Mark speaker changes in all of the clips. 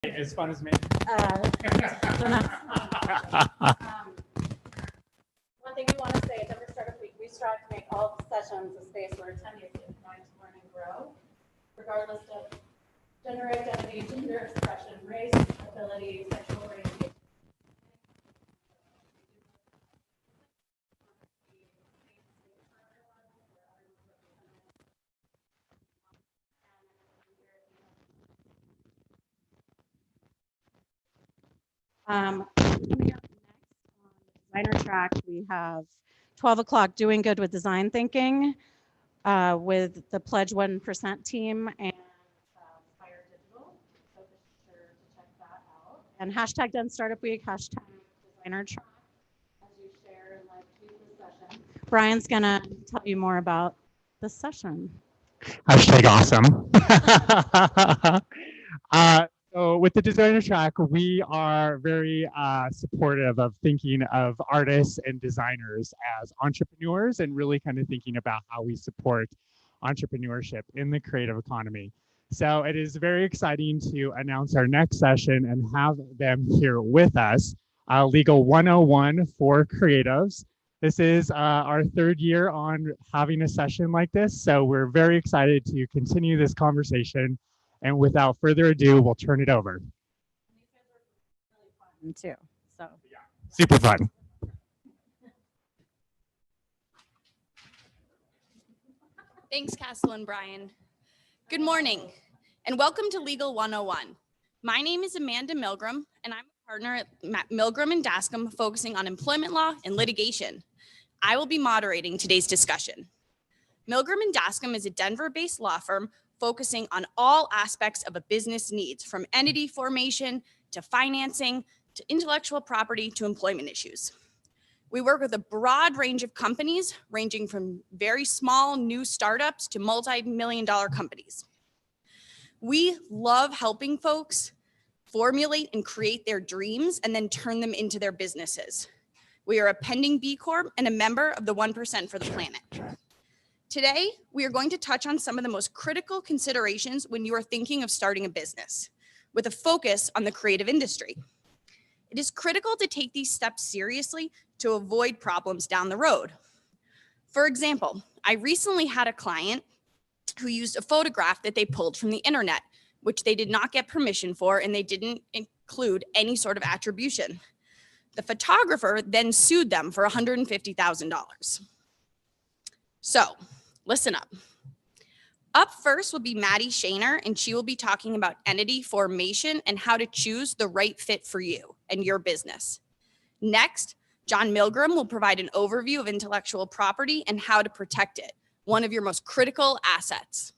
Speaker 1: As fun as me.
Speaker 2: One thing we want to say is every startup week, we strive to make all sessions a space where attendees can find to learn and grow, regardless of gender identity, gender expression, race, ability, sexual orientation. Coming up next on the designer track, we have 12 o'clock Doing Good with Design Thinking with the Pledge 1% team and Fire Digital. So be sure to check that out. And hashtag Done Startup Week, hashtag designer track as you share and like tweet the session. Brian's gonna tell you more about the session.
Speaker 1: Hashtag awesome. So with the designer track, we are very supportive of thinking of artists and designers as entrepreneurs and really kind of thinking about how we support entrepreneurship in the creative economy. So it is very exciting to announce our next session and have them here with us, Legal 101 for Creatives. This is our third year on having a session like this, so we're very excited to continue this conversation. And without further ado, we'll turn it over.
Speaker 2: Really fun too. So
Speaker 1: yeah, super fun.
Speaker 3: Thanks, Castle and Brian. Good morning, and welcome to Legal 101. My name is Amanda Milgrom, and I'm a partner at Milgrom and Daskam, focusing on employment law and litigation. I will be moderating today's discussion. Milgrom and Daskam is a Denver-based law firm focusing on all aspects of a business needs, from entity formation to financing to intellectual property to employment issues. We work with a broad range of companies, ranging from very small new startups to multi-million-dollar companies. We love helping folks formulate and create their dreams and then turn them into their businesses. We are a pending B Corp and a member of the 1% for the planet. Today, we are going to touch on some of the most critical considerations when you are thinking of starting a business, with a focus on the creative industry. It is critical to take these steps seriously to avoid problems down the road. For example, I recently had a client who used a photograph that they pulled from the internet, which they did not get permission for, and they didn't include any sort of attribution. The photographer then sued them for $150,000. So, listen up. Up first will be Maddie Shaner, and she will be talking about entity formation and how to choose the right fit for you and your business. Next, Jon Milgrom will provide an overview of intellectual property and how to protect it, one of your most critical assets.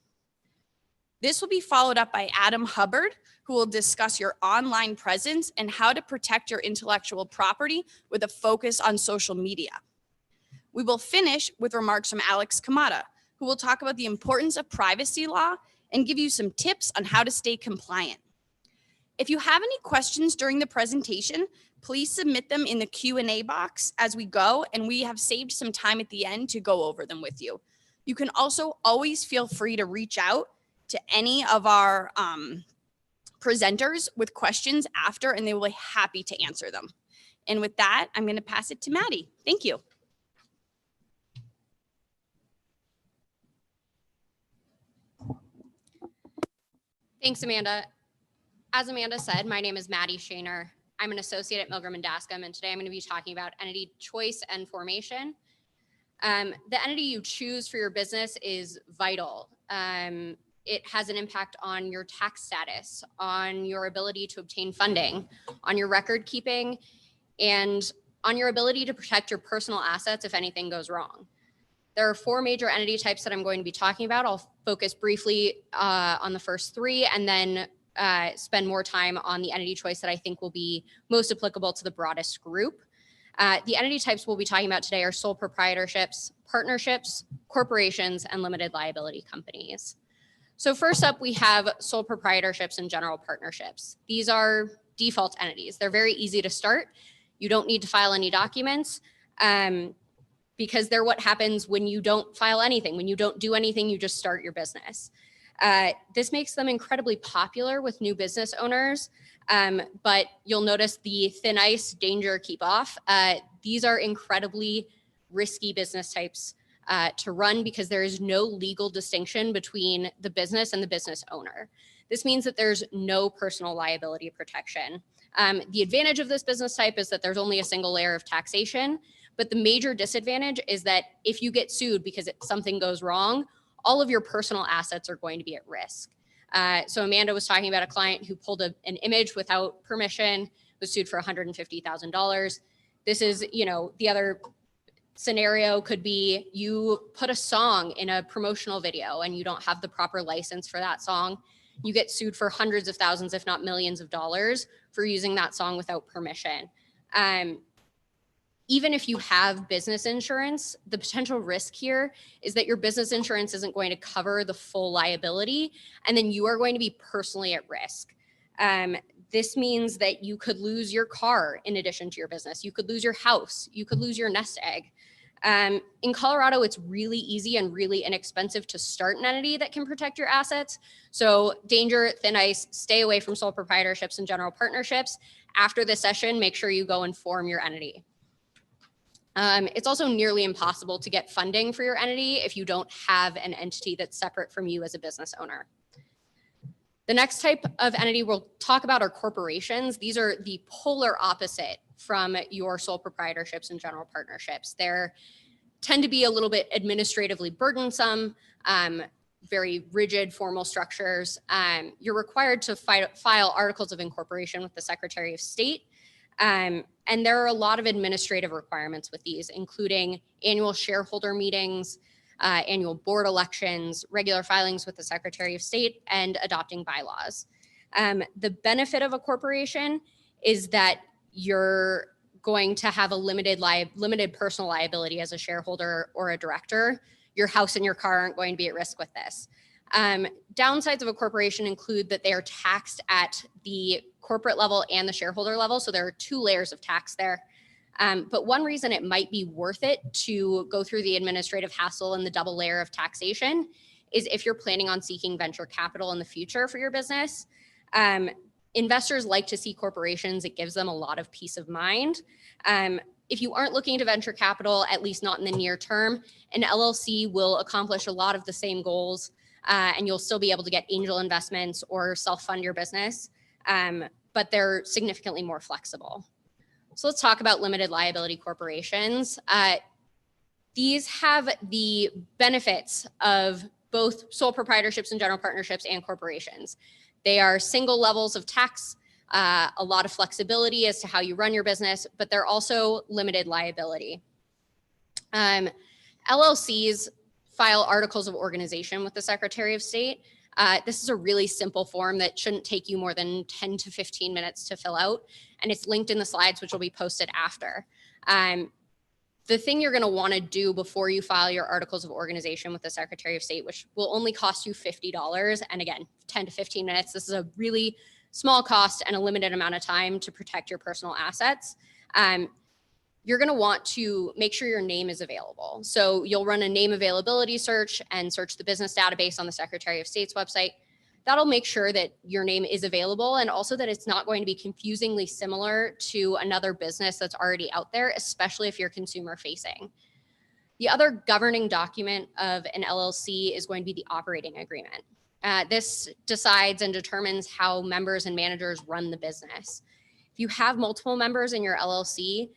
Speaker 3: This will be followed up by Adam Hubbard, who will discuss your online presence and how to protect your intellectual property with a focus on social media. We will finish with remarks from Alex Kamada, who will talk about the importance of privacy law and give you some tips on how to stay compliant. If you have any questions during the presentation, please submit them in the Q&A box as we go, and we have saved some time at the end to go over them with you. You can also always feel free to reach out to any of our presenters with questions after, and they will be happy to answer them. And with that, I'm going to pass it to Maddie. Thank you.
Speaker 4: Thanks, Amanda. As Amanda said, my name is Maddie Shaner. I'm an associate at Milgrom and Daskam, and today I'm going to be talking about entity choice and formation. The entity you choose for your business is vital. It has an impact on your tax status, on your ability to obtain funding, on your record keeping, and on your ability to protect your personal assets if anything goes wrong. There are four major entity types that I'm going to be talking about. I'll focus briefly on the first three and then spend more time on the entity choice that I think will be most applicable to the broadest group. The entity types we'll be talking about today are sole proprietorships, partnerships, corporations, and limited liability companies. So first up, we have sole proprietorships and general partnerships. These are default entities. They're very easy to start. You don't need to file any documents. Because they're what happens when you don't file anything. When you don't do anything, you just start your business. This makes them incredibly popular with new business owners But you'll notice the thin ice, danger, keep off. These are incredibly risky business types to run because there is no legal distinction between the business and the business owner. This means that there's no personal liability protection. The advantage of this business type is that there's only a single layer of taxation, but the major disadvantage is that if you get sued because something goes wrong, all of your personal assets are going to be at risk. So Amanda was talking about a client who pulled an image without permission, was sued for $150,000. This is, the other scenario could be you put a song in a promotional video and you don't have the proper license for that song. You get sued for hundreds of thousands, if not millions of dollars for using that song without permission. Even if you have business insurance, the potential risk here is that your business insurance isn't going to cover the full liability, and then you are going to be personally at risk. This means that you could lose your car in addition to your business. You could lose your house. You could lose your nest egg. In Colorado, it's really easy and really inexpensive to start an entity that can protect your assets. So danger, thin ice, stay away from sole proprietorships and general partnerships. After this session, make sure you go and form your entity. It's also nearly impossible to get funding for your entity if you don't have an entity that's separate from you as a business owner. The next type of entity we'll talk about are corporations. These are the polar opposite from your sole proprietorships and general partnerships. They tend to be a little bit administratively burdensome, very rigid formal structures. You're required to file articles of incorporation with the Secretary of State. And there are a lot of administrative requirements with these, including annual shareholder meetings, annual board elections, regular filings with the Secretary of State, and adopting bylaws. The benefit of a corporation is that you're going to have a limited personal liability as a shareholder or a director. Your house and your car aren't going to be at risk with this. Downsides of a corporation include that they are taxed at the corporate level and the shareholder level. So there are two layers of tax there. But one reason it might be worth it to go through the administrative hassle and the double layer of taxation is if you're planning on seeking venture capital in the future for your business. Investors like to see corporations. It gives them a lot of peace of mind. If you aren't looking to venture capital, at least not in the near term, an LLC will accomplish a lot of the same goals, and you'll still be able to get angel investments or self-fund your business, but they're significantly more flexible. So let's talk about limited liability corporations. These have the benefits of both sole proprietorships and general partnerships and corporations. They are single levels of tax, a lot of flexibility as to how you run your business, but they're also limited liability. LLCs file articles of organization with the Secretary of State. This is a really simple form that shouldn't take you more than 10 to 15 minutes to fill out, and it's linked in the slides, which will be posted after. The thing you're going to want to do before you file your articles of organization with the Secretary of State, which will only cost you $50, and again, 10 to 15 minutes, this is a really small cost and a limited amount of time to protect your personal assets. You're going to want to make sure your name is available. So you'll run a name availability search and search the business database on the Secretary of State's website. That'll make sure that your name is available and also that it's not going to be confusingly similar to another business that's already out there, especially if you're consumer facing. The other governing document of an LLC is going to be the operating agreement. This decides and determines how members and managers run the business. If you have multiple members in your LLC,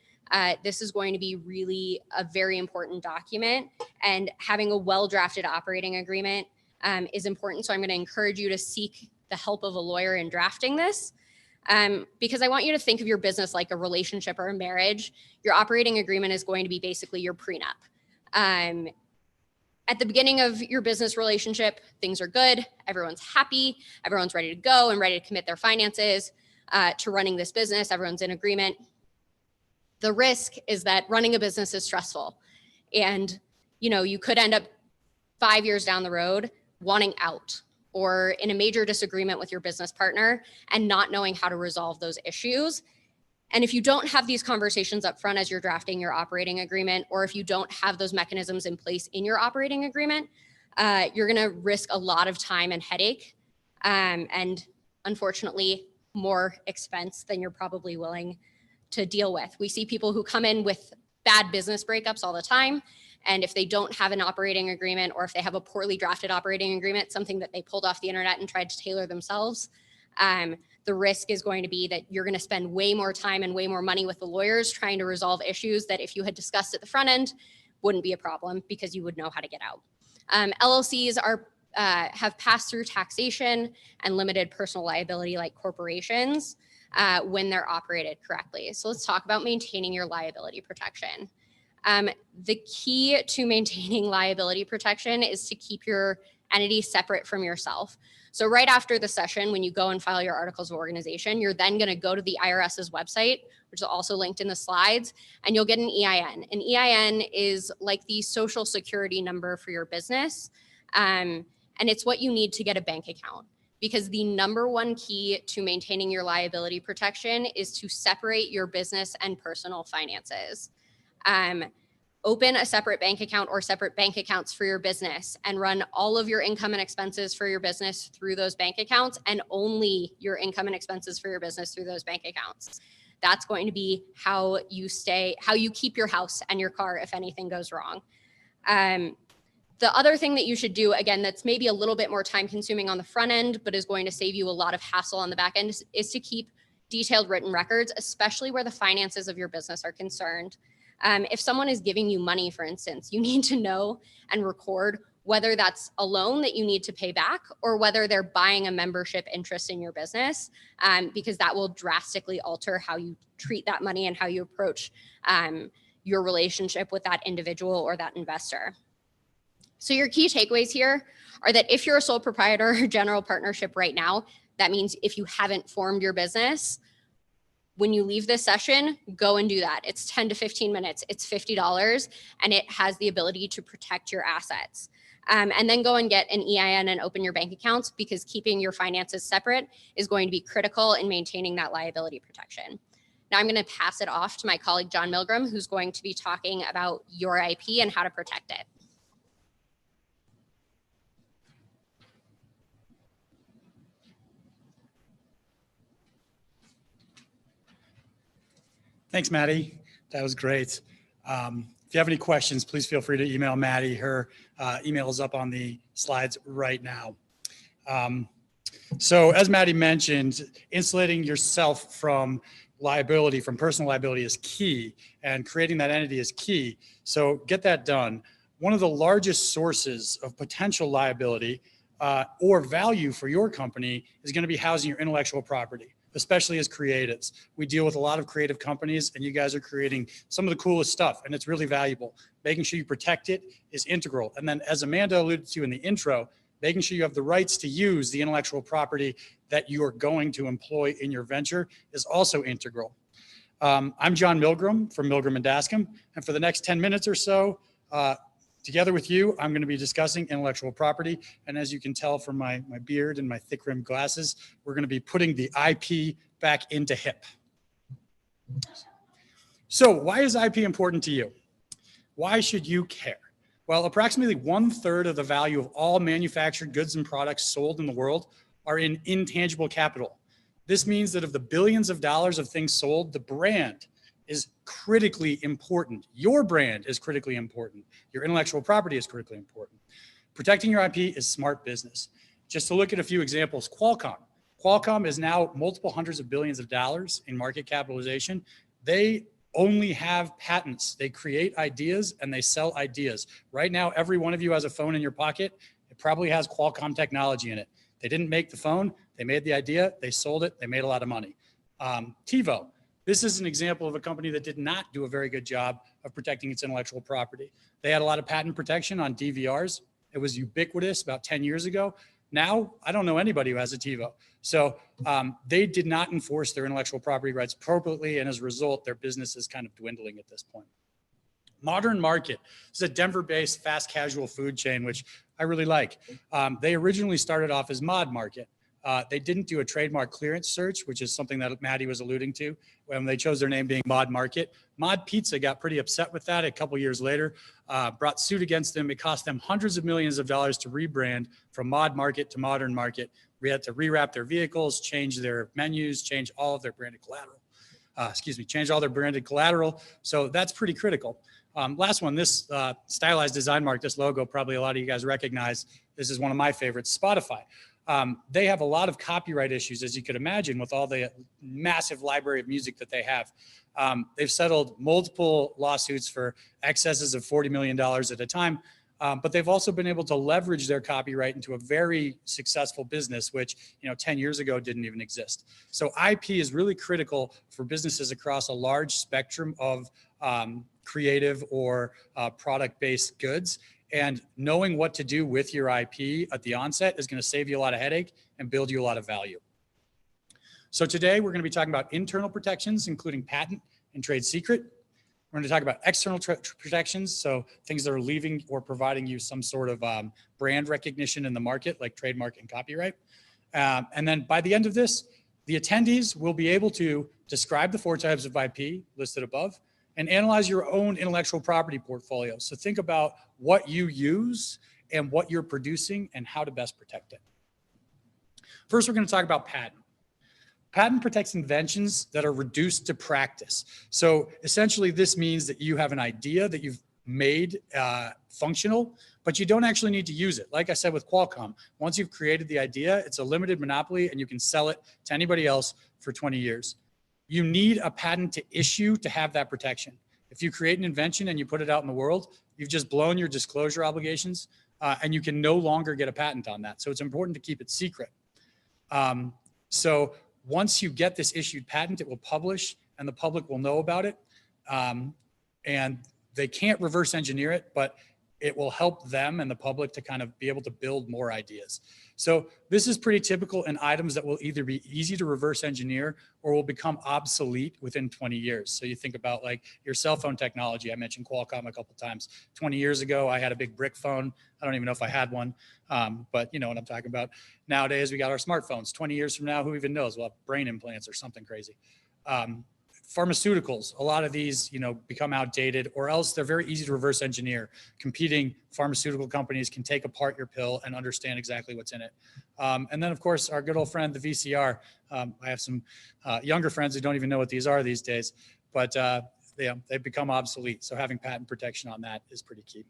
Speaker 4: this is going to be really a very important document, and having a well-drafted operating agreement is important. So I'm going to encourage you to seek the help of a lawyer in drafting this, because I want you to think of your business like a relationship or a marriage. Your operating agreement is going to be basically your prenup. At the beginning of your business relationship, things are good. Everyone's happy. Everyone's ready to go and ready to commit their finances to running this business. Everyone's in agreement. The risk is that running a business is stressful, and you could end up 5 years down the road wanting out or in a major disagreement with your business partner and not knowing how to resolve those issues. And if you don't have these conversations up front as you're drafting your operating agreement, or if you don't have those mechanisms in place in your operating agreement, you're going to risk a lot of time and headache. And unfortunately, more expense than you're probably willing to deal with. We see people who come in with bad business breakups all the time. And if they don't have an operating agreement, or if they have a poorly drafted operating agreement, something that they pulled off the internet and tried to tailor themselves, the risk is going to be that you're going to spend way more time and way more money with the lawyers trying to resolve issues that if you had discussed at the front end, wouldn't be a problem because you would know how to get out. LLCs have passed through taxation and limited personal liability like corporations when they're operated correctly. So let's talk about maintaining your liability protection. The key to maintaining liability protection is to keep your entity separate from yourself. So right after the session, when you go and file your articles of organization, you're then going to go to the IRS's website, which is also linked in the slides, and you'll get an EIN. An EIN is like the social security number for your business, and it's what you need to get a bank account. Because the number one key to maintaining your liability protection is to separate your business and personal finances. Open a separate bank account or separate bank accounts for your business and run all of your income and expenses for your business through those bank accounts, and only your income and expenses for your business through those bank accounts. That's going to be how you keep your house and your car if anything goes wrong. The other thing that you should do, again, that's maybe a little bit more time consuming on the front end, but is going to save you a lot of hassle on the back end, is to keep detailed written records, especially where the finances of your business are concerned. If someone is giving you money, for instance, you need to know and record whether that's a loan that you need to pay back or whether they're buying a membership interest in your business, because that will drastically alter how you treat that money and how you approach your relationship with that individual or that investor. So your key takeaways here are that if you're a sole proprietor or general partnership right now, that means if you haven't formed your business, when you leave this session, go and do that. It's 10 to 15 minutes, it's $50, and it has the ability to protect your assets. And then go and get an EIN and open your bank accounts, because keeping your finances separate is going to be critical in maintaining that liability protection. Now I'm going to pass it off to my colleague, Jon Milgrom, who's going to be talking about your IP and how to protect it.
Speaker 5: Thanks, Maddie. That was great. If you have any questions, please feel free to email Maddie. Her email is up on the slides right now. So as Maddie mentioned, insulating yourself from liability, from personal liability, is key, and creating that entity is key. So get that done. One of the largest sources of potential liability or value for your company is going to be housing your intellectual property, especially as creatives. We deal with a lot of creative companies, and you guys are creating some of the coolest stuff, and it's really valuable. Making sure you protect it is integral. And then, as Amanda alluded to in the intro, making sure you have the rights to use the intellectual property that you are going to employ in your venture is also integral. I'm Jon Milgrom from Milgrom and Daskam, and for the next 10 minutes or so, together with you, I'm going to be discussing intellectual property. And as you can tell from my beard and my thick rimmed glasses, we're going to be putting the IP back into HIP. So why is IP important to you? Why should you care? Well, approximately 1/3 of the value of all manufactured goods and products sold in the world are in intangible capital. This means that of the billions of dollars of things sold, the brand is critically important. Your brand is critically important. Your intellectual property is critically important. Protecting your IP is smart business. Just to look at a few examples, Qualcomm. Qualcomm is now multiple hundreds of billions of dollars in market capitalization. They only have patents. They create ideas and they sell ideas. Right now, every one of you has a phone in your pocket. It probably has Qualcomm technology in it. They didn't make the phone. They made the idea. They sold it. They made a lot of money. TiVo. This is an example of a company that did not do a very good job of protecting its intellectual property. They had a lot of patent protection on DVRs. It was ubiquitous about 10 years ago. Now, I don't know anybody who has a TiVo. So they did not enforce their intellectual property rights appropriately, and as a result, their business is kind of dwindling at this point. Modern Market is a Denver-based fast casual food chain, which I really like. They originally started off as Mod Market. They didn't do a trademark clearance search, which is something that Maddie was alluding to when they chose their name being Mod Market. Mod Pizza got pretty upset with that a couple years later, brought suit against them. It cost them hundreds of millions of dollars to rebrand from Mod Market to Modern Market. We had to rewrap their vehicles, change their menus, change all of their branded collateral. Change all their branded collateral. So that's pretty critical. Last one, this stylized design mark, this logo, probably a lot of you guys recognize. This is one of my favorites, Spotify. They have a lot of copyright issues, as you could imagine, with all the massive library of music that they have. They've settled multiple lawsuits for excesses of $40 million at a time. But they've also been able to leverage their copyright into a very successful business, which 10 years ago didn't even exist. So IP is really critical for businesses across a large spectrum of creative or product-based goods. And knowing what to do with your IP at the onset is going to save you a lot of headache and build you a lot of value. So today we're going to be talking about internal protections, including patent and trade secret. We're going to talk about external protections, so things that are leaving or providing you some sort of brand recognition in the market, like trademark and copyright. And then by the end of this, the attendees will be able to describe the 4 types of IP listed above and analyze your own intellectual property portfolio. So think about what you use and what you're producing and how to best protect it. First, we're going to talk about patent. Patent protects inventions that are reduced to practice. So essentially, this means that you have an idea that you've made functional, but you don't actually need to use it. Like I said with Qualcomm, once you've created the idea, it's a limited monopoly and you can sell it to anybody else for 20 years. You need a patent to issue to have that protection. If you create an invention and you put it out in the world, you've just blown your disclosure obligations and you can no longer get a patent on that. So it's important to keep it secret. So once you get this issued patent, it will publish and the public will know about it. And they can't reverse engineer it, but it will help them and the public to kind of be able to build more ideas. So this is pretty typical in items that will either be easy to reverse engineer or will become obsolete within 20 years. So you think about like your cell phone technology. I mentioned Qualcomm a couple times. 20 years ago, I had a big brick phone. I don't even know if I had one, but you know what I'm talking about. Nowadays, we got our smartphones. 20 years from now, who even knows? We'll have brain implants or something crazy. Pharmaceuticals, a lot of these, become outdated or else they're very easy to reverse engineer. Competing pharmaceutical companies can take apart your pill and understand exactly what's in it. And then of course, our good old friend, the VCR. I have some younger friends who don't even know what these are these days, but they've become obsolete. So having patent protection on that is pretty key.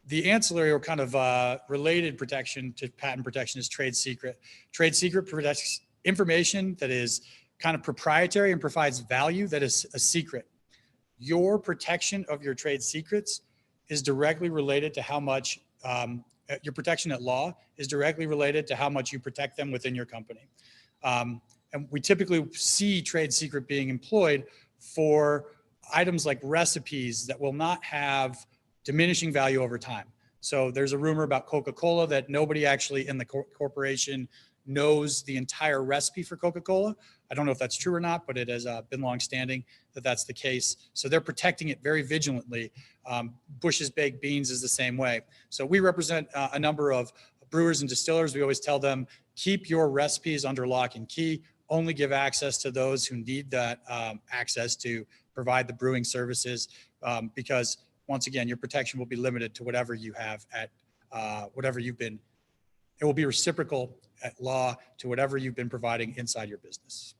Speaker 5: The ancillary or kind of related protection to patent protection is trade secret. Trade secret protects information that is kind of proprietary and provides value that is a secret. Your protection of your trade secrets is directly related to how much, your protection at law is directly related to how much you protect them within your company. And we typically see trade secret being employed for items like recipes that will not have diminishing value over time. So there's a rumor about Coca-Cola that nobody actually in the corporation knows the entire recipe for Coca-Cola. I don't know if that's true or not, but it has been longstanding that that's the case. So they're protecting it very vigilantly. Bush's Baked Beans is the same way. So we represent a number of brewers and distillers. We always tell them, keep your recipes under lock and key. Only give access to those who need that access to provide the brewing services because once again, your protection will be limited to whatever you have at whatever you've been. It will be reciprocal at law to whatever you've been providing inside your business.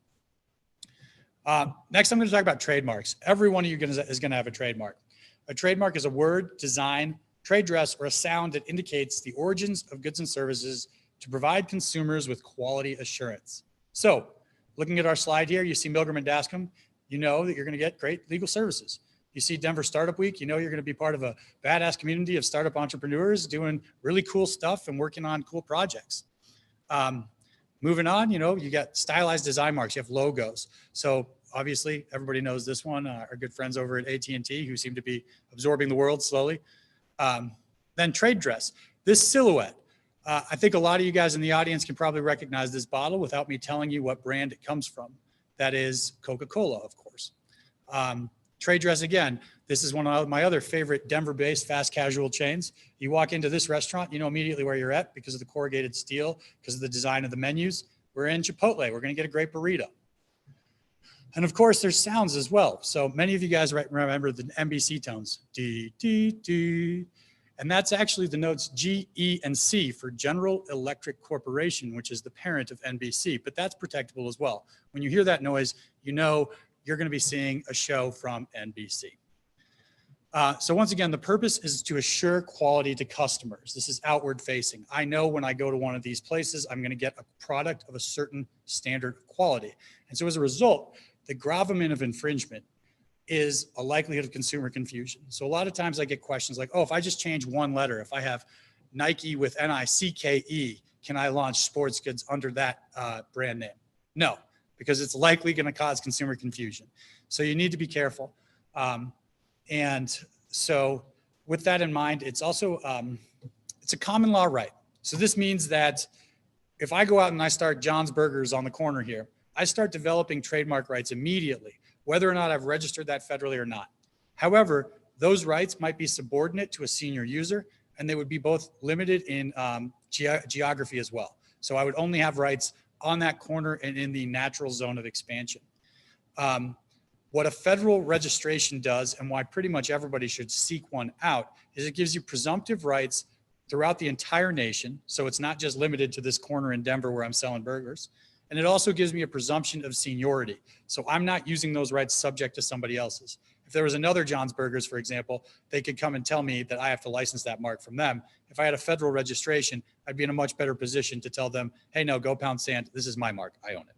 Speaker 5: Next, I'm going to talk about trademarks. Every one of you is going to have a trademark. A trademark is a word, design, trade dress, or a sound that indicates the origins of goods and services to provide consumers with quality assurance. So looking at our slide here, you see Milgrom and Daskam, you know that you're going to get great legal services. You see Denver Startup Week, you know you're going to be part of a badass community of startup entrepreneurs doing really cool stuff and working on cool projects. Moving on, you got stylized design marks, you have logos. So obviously everybody knows this one, our good friends over at AT&T who seem to be absorbing the world slowly. Then trade dress, this silhouette. I think a lot of you guys in the audience can probably recognize this bottle without me telling you what brand it comes from. That is Coca-Cola, of course. Trade dress, again, this is one of my other favorite Denver-based fast casual chains. You walk into this restaurant, you know immediately where you're at because of the corrugated steel, because of the design of the menus. We're in Chipotle. We're going to get a great burrito. And of course, there's sounds as well. So many of you guys remember the NBC tones. D, D, D. And that's actually the notes G, E, and C for General Electric Corporation, which is the parent of NBC, but that's protectable as well. When you hear that noise, you know you're going to be seeing a show from NBC. So once again, the purpose is to assure quality to customers. This is outward facing. I know when I go to one of these places, I'm going to get a product of a certain standard of quality. And so as a result, the gravamen of infringement is a likelihood of consumer confusion. So a lot of times I get questions like, oh, if I just change one letter, if I have Nike with N-I-C-K-E, can I launch sports goods under that brand name? No, because it's likely going to cause consumer confusion. So you need to be careful. And so with that in mind, it's also, it's a common law right. So this means that if I go out and I start John's Burgers on the corner here, I start developing trademark rights immediately, whether or not I've registered that federally or not. However, those rights might be subordinate to a senior user, and they would be both limited in geography as well. So I would only have rights on that corner and in the natural zone of expansion. What a federal registration does, and why pretty much everybody should seek one out, is it gives you presumptive rights throughout the entire nation. So it's not just limited to this corner in Denver where I'm selling burgers. And it also gives me a presumption of seniority. So I'm not using those rights subject to somebody else's. If there was another John's Burgers, for example, they could come and tell me that I have to license that mark from them. If I had a federal registration, I'd be in a much better position to tell them, hey, no, go pound sand. This is my mark. I own it.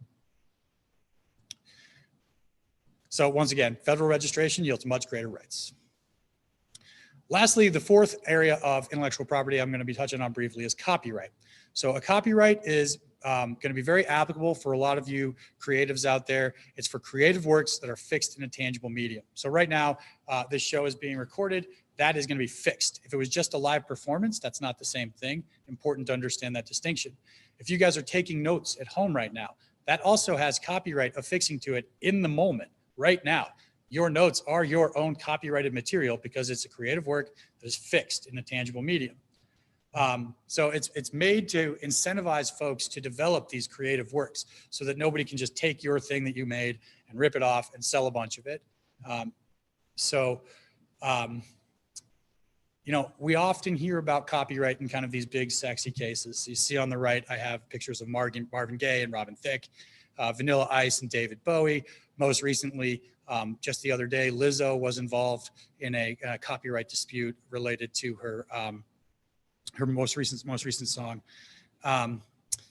Speaker 5: So once again, federal registration yields much greater rights. Lastly, the fourth area of intellectual property I'm going to be touching on briefly is copyright. So a copyright is going to be very applicable for a lot of you creatives out there. It's for creative works that are fixed in a tangible medium. So right now, this show is being recorded. That is going to be fixed. If it was just a live performance, that's not the same thing. Important to understand that distinction. If you guys are taking notes at home right now, that also has copyright affixing to it in the moment. Right now, your notes are your own copyrighted material because it's a creative work that is fixed in a tangible medium. So it's made to incentivize folks to develop these creative works so that nobody can just take your thing that you made and rip it off and sell a bunch of it. You know, we often hear about copyright in kind of these big, sexy cases. You see on the right, I have pictures of Marvin Gaye and Robin Thicke, Vanilla Ice and David Bowie. Most recently, just the other day, Lizzo was involved in a copyright dispute related to her her most recent song.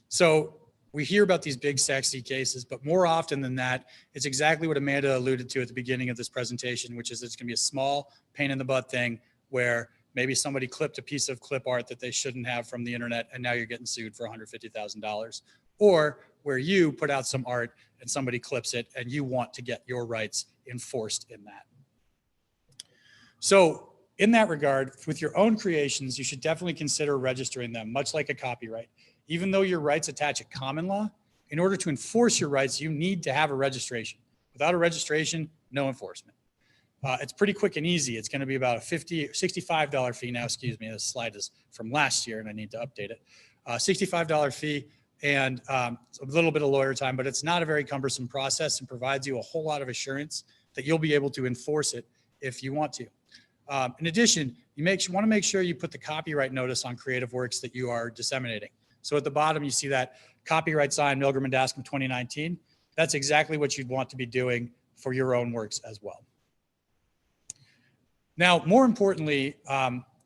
Speaker 5: So we hear about these big, sexy cases, but more often than that, it's exactly what Amanda alluded to at the beginning of this presentation, which is it's going to be a small pain in the butt thing where maybe somebody clipped a piece of clip art that they shouldn't have from the internet, and now you're getting sued for $150,000. Or where you put out some art and somebody clips it and you want to get your rights enforced in that. So in that regard, with your own creations, you should definitely consider registering them, much like a copyright. Even though your rights attach at common law, in order to enforce your rights, you need to have a registration. Without a registration, no enforcement. It's pretty quick and easy. It's going to be about a $65 fee now. Excuse me, this slide is from last year and I need to update it. $65 fee and a little bit of lawyer time, but it's not a very cumbersome process and provides you a whole lot of assurance that you'll be able to enforce it if you want to. In addition, you want to make sure you put the copyright notice on creative works that you are disseminating. So at the bottom, you see that copyright sign, Milgrom and Daskam 2019. That's exactly what you'd want to be doing for your own works as well. Now, more importantly,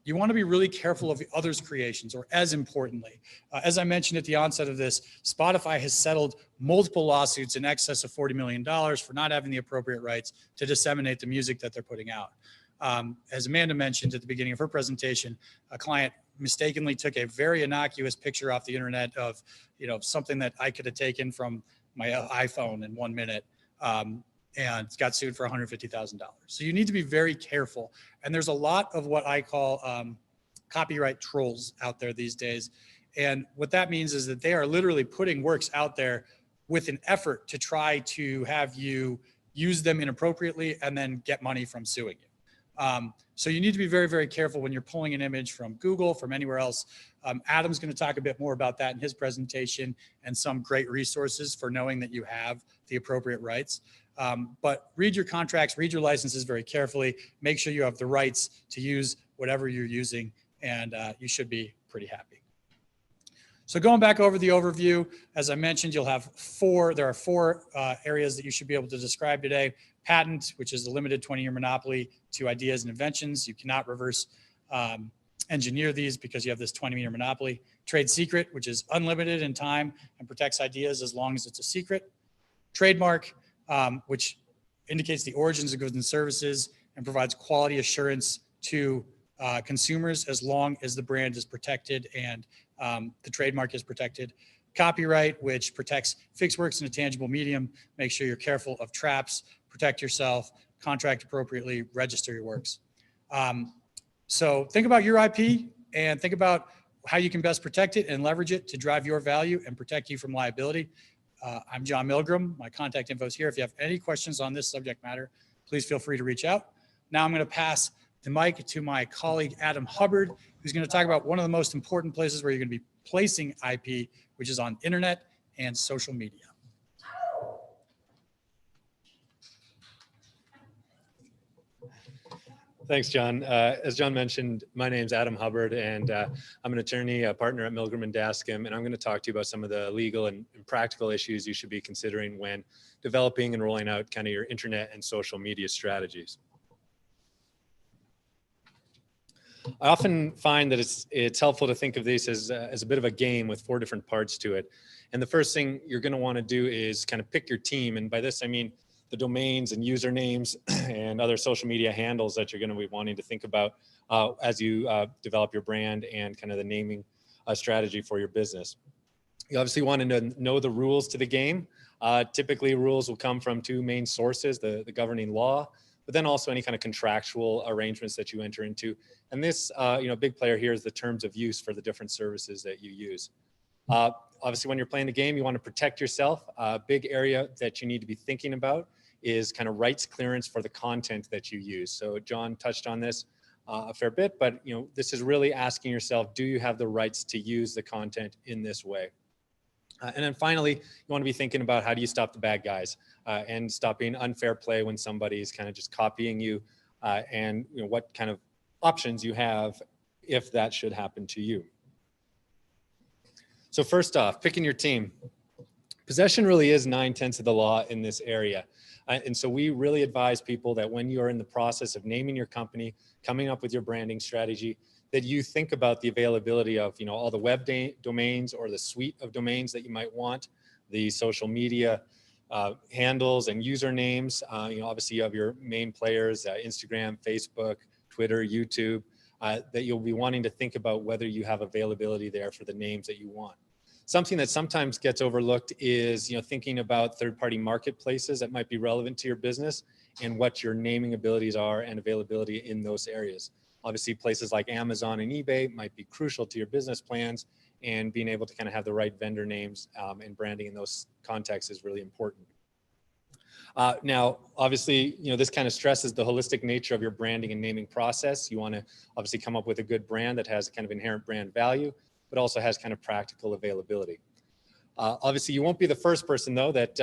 Speaker 5: you want to be really careful of others' creations, or as importantly, as I mentioned at the onset of this, Spotify has settled multiple lawsuits in excess of $40 million for not having the appropriate rights to disseminate the music that they're putting out. As Amanda mentioned at the beginning of her presentation, a client mistakenly took a very innocuous picture off the internet of, something that I could have taken from my iPhone in 1 minute. And got sued for $150,000. So you need to be very careful. And there's a lot of what I call copyright trolls out there these days. And what that means is that they are literally putting works out there with an effort to try to have you use them inappropriately and then get money from suing you. So you need to be very, very careful when you're pulling an image from Google, from anywhere else. Adam's going to talk a bit more about that in his presentation and some great resources for knowing that you have the appropriate rights. But read your contracts, read your licenses very carefully, make sure you have the rights to use whatever you're using, and you should be pretty happy. So going back over the overview, as I mentioned, there are four areas that you should be able to describe today. Patent, which is a limited 20-year monopoly to ideas and inventions. You cannot reverse engineer these because you have this 20-year monopoly. Trade secret, which is unlimited in time and protects ideas as long as it's a secret. Trademark, which indicates the origins of goods and services and provides quality assurance to consumers as long as the brand is protected and the trademark is protected. Copyright, which protects fixed works in a tangible medium. Make sure you're careful of traps, protect yourself, contract appropriately, register your works. So think about your IP and think about how you can best protect it and leverage it to drive your value and protect you from liability. I'm Jon Milgrom. My contact info is here. If you have any questions on this subject matter, please feel free to reach out. Now I'm going to pass the mic to my colleague, Adam Hubbard, who's going to talk about one of the most important places where you're going to be placing IP, which is on internet and social media.
Speaker 6: Thanks, John. As John mentioned, my name's Adam Hubbard, and I'm an attorney, a partner at Milgrom and Daskam, and I'm going to talk to you about some of the legal and practical issues you should be considering when developing and rolling out kind of your internet and social media strategies. I often find that it's helpful to think of this as a bit of a game with 4 different parts to it. And the first thing you're going to want to do is kind of pick your team. And by this, I mean the domains and usernames and other social media handles that you're going to be wanting to think about as you develop your brand and kind of the naming strategy for your business. You obviously want to know the rules to the game. Typically, rules will come from 2 main sources, the governing law, but then also any kind of contractual arrangements that you enter into. And this, big player here is the terms of use for the different services that you use. Obviously, when you're playing the game, you want to protect yourself. A big area that you need to be thinking about is kind of rights clearance for the content that you use. So John touched on this a fair bit, but this is really asking yourself, do you have the rights to use the content in this way? And then finally, you want to be thinking about how do you stop the bad guys and stopping unfair play when somebody is kind of just copying you and what kind of options you have if that should happen to you. So first off, picking your team. Possession really is 9/10 of the law in this area. And so we really advise people that when you're in the process of naming your company, coming up with your branding strategy, that you think about the availability of all the web domains or the suite of domains that you might want, the social media handles and usernames. Obviously you have your main players, Instagram, Facebook, Twitter, YouTube, that you'll be wanting to think about whether you have availability there for the names that you want. Something that sometimes gets overlooked is thinking about third-party marketplaces that might be relevant to your business and what your naming abilities are and availability in those areas. Obviously, places like Amazon and eBay might be crucial to your business plans, and being able to kind of have the right vendor names and branding in those contexts is really important. Now, obviously, this kind of stresses the holistic nature of your branding and naming process. You want to obviously come up with a good brand that has kind of inherent brand value, but also has kind of practical availability. Obviously, you won't be the first person though that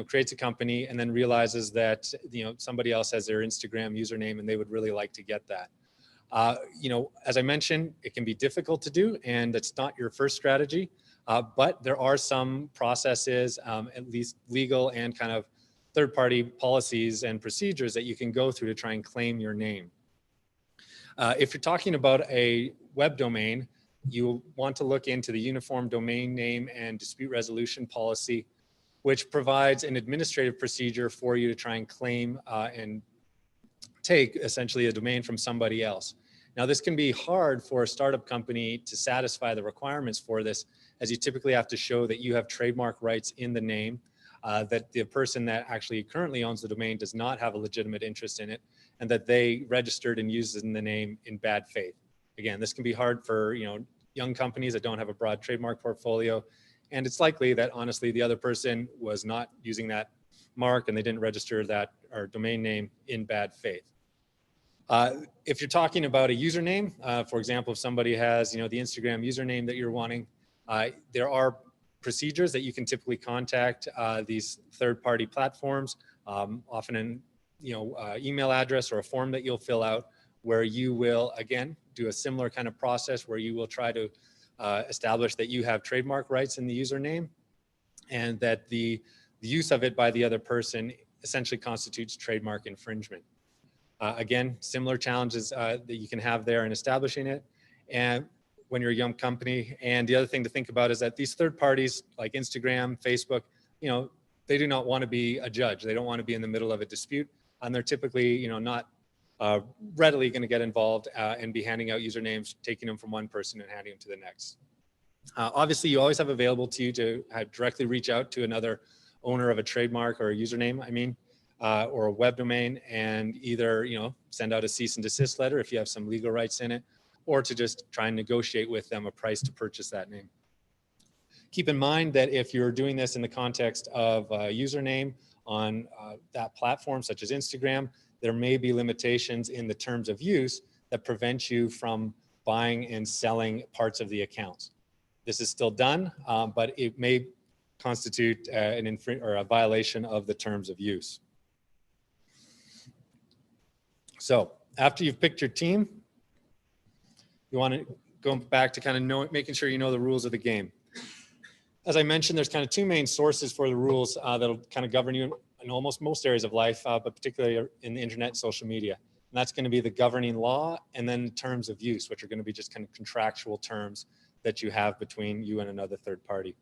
Speaker 6: creates a company and then realizes that somebody else has their Instagram username and they would really like to get that. As I mentioned, it can be difficult to do, and it's not your first strategy. But there are some processes, at least legal and kind of third-party policies and procedures that you can go through to try and claim your name. If you're talking about a web domain, you want to look into the Uniform Domain Name and Dispute Resolution Policy, which provides an administrative procedure for you to try and claim and take essentially a domain from somebody else. Now, this can be hard for a startup company to satisfy the requirements for this, as you typically have to show that you have trademark rights in the name, that the person that actually currently owns the domain does not have a legitimate interest in it, and that they registered and used it in the name in bad faith. Again, this can be hard for young companies that don't have a broad trademark portfolio, and it's likely that honestly the other person was not using that mark and they didn't register that or domain name in bad faith. If you're talking about a username, for example, if somebody has the Instagram username that you're wanting, there are procedures that you can typically contact these third-party platforms, often an email address or a form that you'll fill out, where you will, again, do a similar kind of process where you will try to establish that you have trademark rights in the username and that the use of it by the other person essentially constitutes trademark infringement. Again, similar challenges that you can have there in establishing it and when you're a young company. And the other thing to think about is that these third parties like Instagram, Facebook, they do not want to be a judge. They don't want to be in the middle of a dispute. And they're typically, not readily going to get involved and be handing out usernames, taking them from one person and handing them to the next. Obviously, you always have available to you to directly reach out to another owner of a trademark or a username, or a web domain, and either, send out a cease and desist letter if you have some legal rights in it, or to just try and negotiate with them a price to purchase that name. Keep in mind that if you're doing this in the context of a username on that platform, such as Instagram, there may be limitations in the terms of use that prevent you from buying and selling parts of the accounts. This is still done, but it may constitute a violation of the terms of use. So after you've picked your team, you want to go back to kind of making sure you know the rules of the game. As I mentioned, there's kind of two main sources for the rules that'll kind of govern you in almost most areas of life, but particularly in the internet and social media. And that's going to be the governing law and then the terms of use, which are going to be just kind of contractual terms that you have between you and another third party.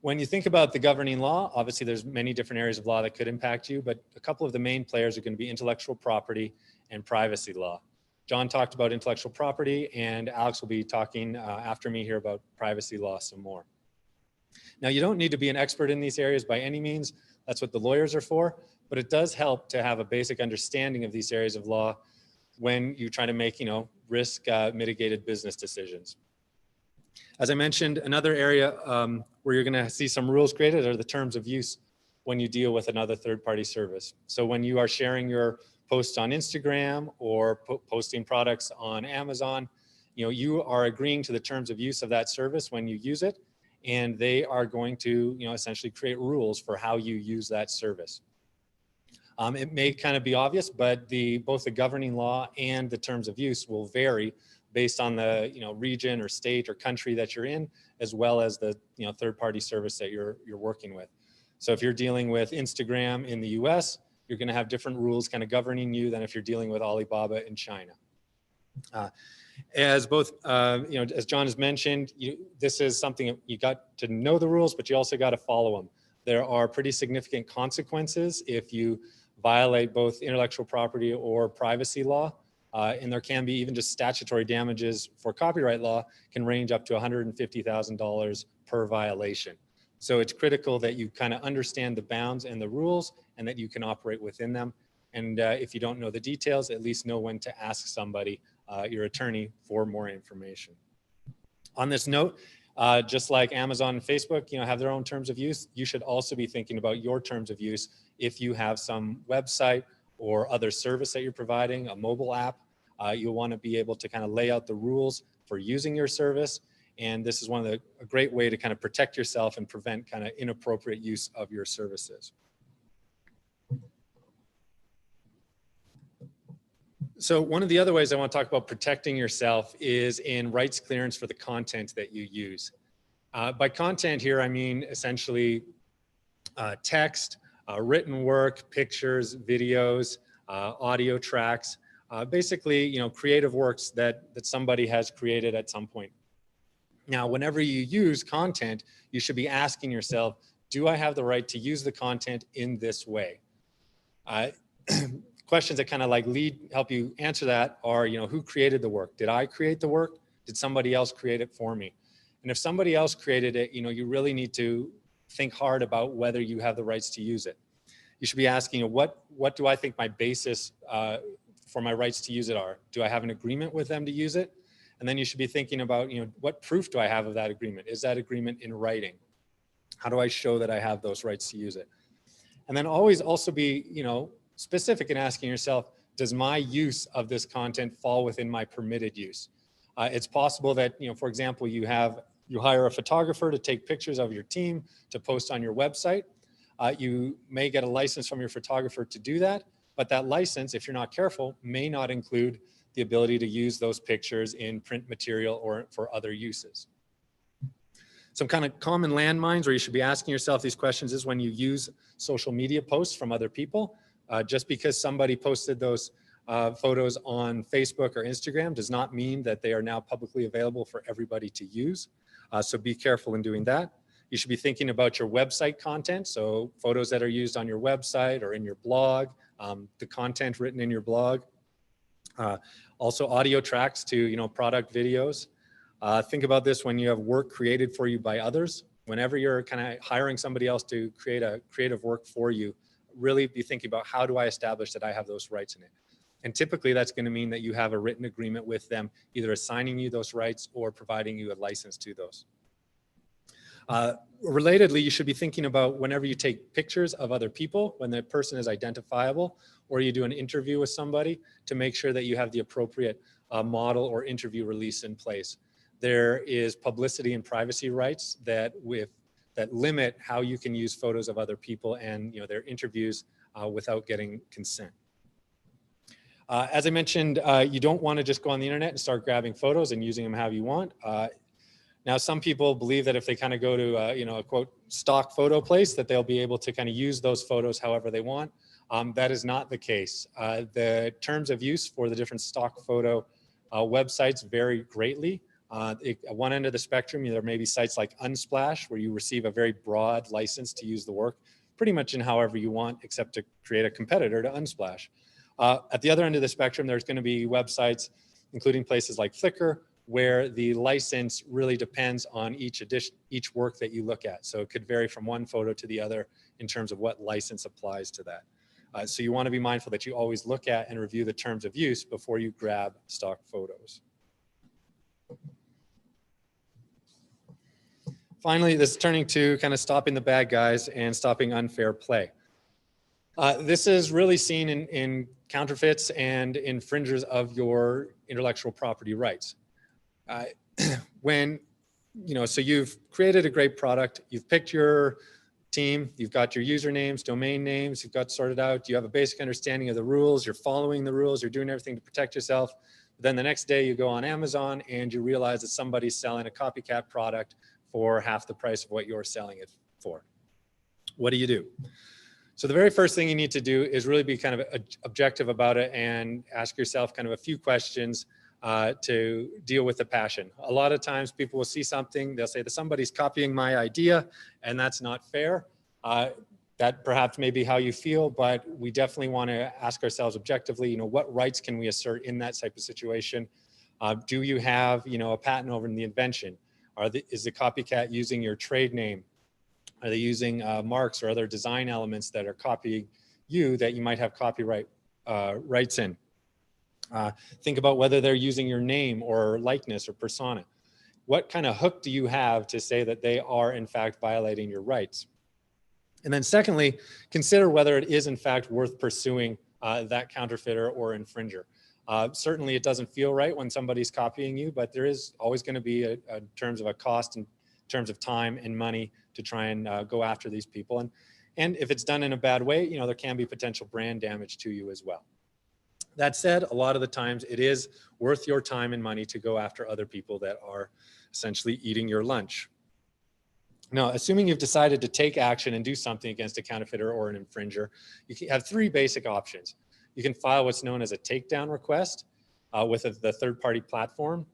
Speaker 6: When you think about the governing law, obviously there's many different areas of law that could impact you, but a couple of the main players are going to be intellectual property and privacy law. John talked about intellectual property, and Alex will be talking after me here about privacy law some more. Now, you don't need to be an expert in these areas by any means. That's what the lawyers are for, but it does help to have a basic understanding of these areas of law when you try to make, risk mitigated business decisions. As I mentioned, another area where you're going to see some rules created are the terms of use when you deal with another third-party service. So when you are sharing your posts on Instagram or posting products on Amazon, you are agreeing to the terms of use of that service when you use it, and they are going to, essentially create rules for how you use that service. It may kind of be obvious, but both the governing law and the terms of use will vary based on the region or state or country that you're in, as well as the third-party service that you're working with. So if you're dealing with Instagram in the US, you're going to have different rules kind of governing you than if you're dealing with Alibaba in China. As both, as John has mentioned, this is something you got to know the rules, but you also got to follow them. There are pretty significant consequences if you violate both intellectual property or privacy law. And there can be even just statutory damages for copyright law can range up to $150,000 per violation. So it's critical that you kind of understand the bounds and the rules and that you can operate within them. And if you don't know the details, at least know when to ask somebody, your attorney, for more information. On this note, just like Amazon and Facebook, have their own terms of use, you should also be thinking about your terms of use if you have some website or other service that you're providing, a mobile app. You'll want to be able to kind of lay out the rules for using your service. And this is a great way to kind of protect yourself and prevent kind of inappropriate use of your services. So one of the other ways I want to talk about protecting yourself is in rights clearance for the content that you use. By content here, I mean essentially text, written work, pictures, videos, audio tracks, basically, creative works that somebody has created at some point. Now, whenever you use content, you should be asking yourself, do I have the right to use the content in this way? Questions that kind of help you answer that are, who created the work? Did I create the work? Did somebody else create it for me? And if somebody else created it, you really need to think hard about whether you have the rights to use it. You should be asking, what do I think my basis for my rights to use it are? Do I have an agreement with them to use it? And then you should be thinking about, what proof do I have of that agreement? Is that agreement in writing? How do I show that I have those rights to use it? And then always also be, specific in asking yourself, does my use of this content fall within my permitted use? It's possible that, for example, you hire a photographer to take pictures of your team to post on your website. You may get a license from your photographer to do that, but that license, if you're not careful, may not include the ability to use those pictures in print material or for other uses. Some kind of common landmines where you should be asking yourself these questions is when you use social media posts from other people. Just because somebody posted those photos on Facebook or Instagram does not mean that they are now publicly available for everybody to use. So be careful in doing that. You should be thinking about your website content. So photos that are used on your website or in your blog, the content written in your blog. Also audio tracks to, product videos. Think about this when you have work created for you by others. Whenever you're kind of hiring somebody else to create a creative work for you, really be thinking about how do I establish that I have those rights in it. And typically that's going to mean that you have a written agreement with them, either assigning you those rights or providing you a license to those. Relatedly, you should be thinking about whenever you take pictures of other people, when the person is identifiable, or you do an interview with somebody, to make sure that you have the appropriate model or interview release in place. There is publicity and privacy rights that limit how you can use photos of other people and their interviews without getting consent. As I mentioned, you don't want to just go on the internet and start grabbing photos and using them how you want. Now, some people believe that if they kind of go to a quote stock photo place, that they'll be able to kind of use those photos however they want. That is not the case. The terms of use for the different stock photo websites vary greatly. At one end of the spectrum, there may be sites like Unsplash, where you receive a very broad license to use the work pretty much in however you want, except to create a competitor to Unsplash. At the other end of the spectrum, there's going to be websites, including places like Flickr, where the license really depends on each work that you look at. So it could vary from one photo to the other in terms of what license applies to that. So you want to be mindful that you always look at and review the terms of use before you grab stock photos. Finally, this is turning to kind of stopping the bad guys and stopping unfair play. This is really seen in counterfeits and infringers of your intellectual property rights. So you've created a great product, you've picked your team, you've got your usernames, domain names, you've got sorted out, you have a basic understanding of the rules, you're following the rules, you're doing everything to protect yourself. Then the next day you go on Amazon and you realize that somebody's selling a copycat product for half the price of what you're selling it for. What do you do? So the very first thing you need to do is really be kind of objective about it and ask yourself kind of a few questions to deal with the passion. A lot of times people will see something, they'll say that somebody's copying my idea, and that's not fair. That perhaps may be how you feel, but we definitely want to ask ourselves objectively, what rights can we assert in that type of situation? Do you have, a patent over the invention? Is the copycat using your trade name? Are they using marks or other design elements that are copying you that you might have copyright rights in? Think about whether they're using your name or likeness or persona. What kind of hook do you have to say that they are in fact violating your rights? And then secondly, consider whether it is in fact worth pursuing that counterfeiter or infringer. Certainly it doesn't feel right when somebody's copying you, but there is always going to be in terms of a cost in terms of time and money to try and go after these people. And if it's done in a bad way, there can be potential brand damage to you as well. That said, a lot of the times it is worth your time and money to go after other people that are essentially eating your lunch. Now, assuming you've decided to take action and do something against a counterfeiter or an infringer, you have three basic options. You can file what's known as a takedown request with the third-party platform.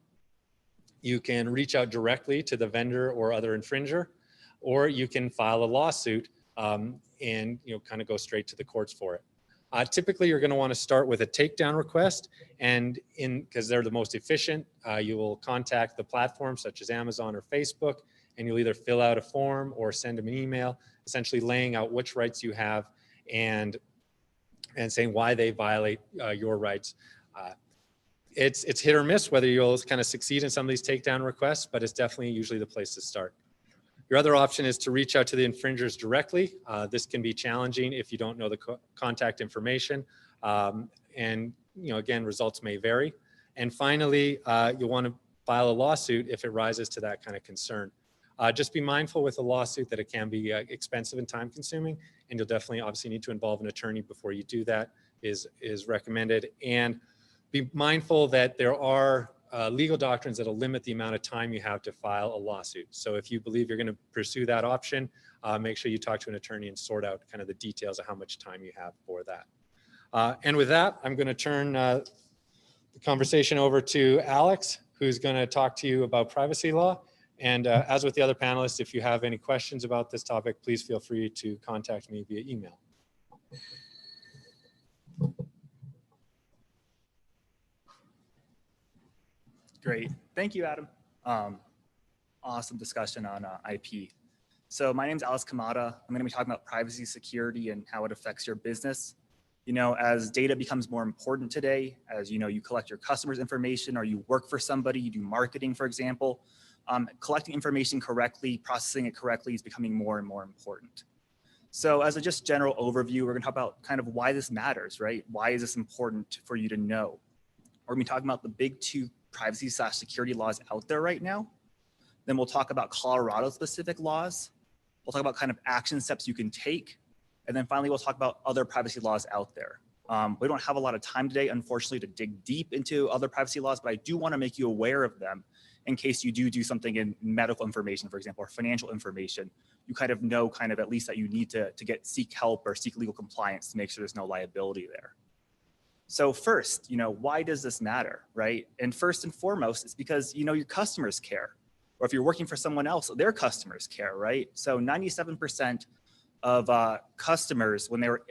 Speaker 6: You can reach out directly to the vendor or other infringer, or you can file a lawsuit and kind of go straight to the courts for it. Typically, you're going to want to start with a takedown request, and because they're the most efficient, you will contact the platforms such as Amazon or Facebook, and you'll either fill out a form or send them an email, essentially laying out which rights you have and saying why they violate your rights. It's hit or miss whether you'll kind of succeed in some of these takedown requests, but it's definitely usually the place to start. Your other option is to reach out to the infringers directly. This can be challenging if you don't know the contact information. And again, results may vary. And finally, you'll want to file a lawsuit if it rises to that kind of concern. Just be mindful with a lawsuit that it can be expensive and time consuming, and you'll definitely obviously need to involve an attorney before you do that is recommended. And be mindful that there are legal doctrines that'll limit the amount of time you have to file a lawsuit. So if you believe you're going to pursue that option, make sure you talk to an attorney and sort out kind of the details of how much time you have for that. And with that, I'm going to turn the conversation over to Alex, who's going to talk to you about privacy law. And as with the other panelists, if you have any questions about this topic, please feel free to contact me via email.
Speaker 7: Great. Thank you, Adam. Awesome discussion on IP. So my name is Alex Kamada. I'm going to be talking about privacy, security, and how it affects your business. You know, as data becomes more important today, as you know, you collect your customers' information, or you work for somebody, you do marketing, for example, collecting information correctly, processing it correctly is becoming more and more important. So as a just general overview, we're going to talk about kind of why this matters, right? Why is this important for you to know? We're going to be talking about the big two privacy/security laws out there right now. Then we'll talk about Colorado specific laws. We'll talk about kind of action steps you can take. And then finally, we'll talk about other privacy laws out there. We don't have a lot of time today, unfortunately, to dig deep into other privacy laws, but I do want to make you aware of them in case you do something in medical information, for example, or financial information. You kind of know kind of at least that you need to seek help or seek legal compliance to make sure there's no liability there. So first, you know, why does this matter, right? And first and foremost, it's because, you know, your customers care. Or if you're working for someone else, their customers care, right? So 97% of customers, when they were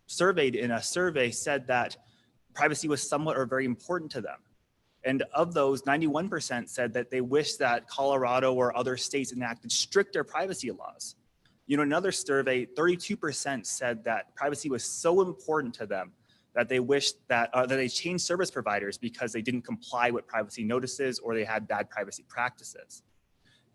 Speaker 7: surveyed in a survey, said that privacy was somewhat or very important to them. And of those, 91% said that they wish that Colorado or other states enacted stricter privacy laws. You know, another survey, 32% said that privacy was so important to them that they wished that, that they changed service providers because they didn't comply with privacy notices or they had bad privacy practices.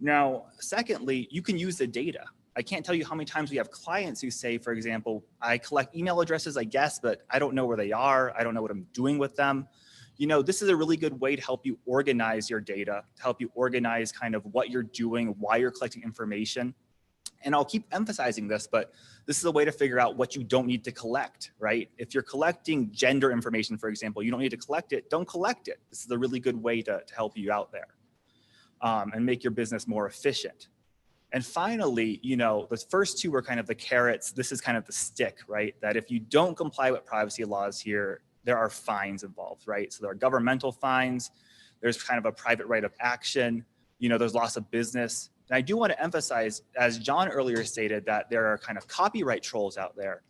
Speaker 7: Now, secondly, you can use the data. I can't tell you how many times we have clients who say, for example, I collect email addresses, I guess, but I don't know where they are. I don't know what I'm doing with them. You know, this is a really good way to help you organize your data, to help you organize kind of what you're doing, why you're collecting information. And I'll keep emphasizing this, but this is a way to figure out what you don't need to collect, right? If you're collecting gender information, for example, you don't need to collect it, don't collect it. This is a really good way to help you out there and make your business more efficient. And finally, you know, the first two were kind of the carrots. This is kind of the stick, right? That if you don't comply with privacy laws here, there are fines involved, right? So there are governmental fines. There's kind of a private right of action. You know, there's loss of business. And I do want to emphasize, as John earlier stated, that there are kind of copyright trolls out there.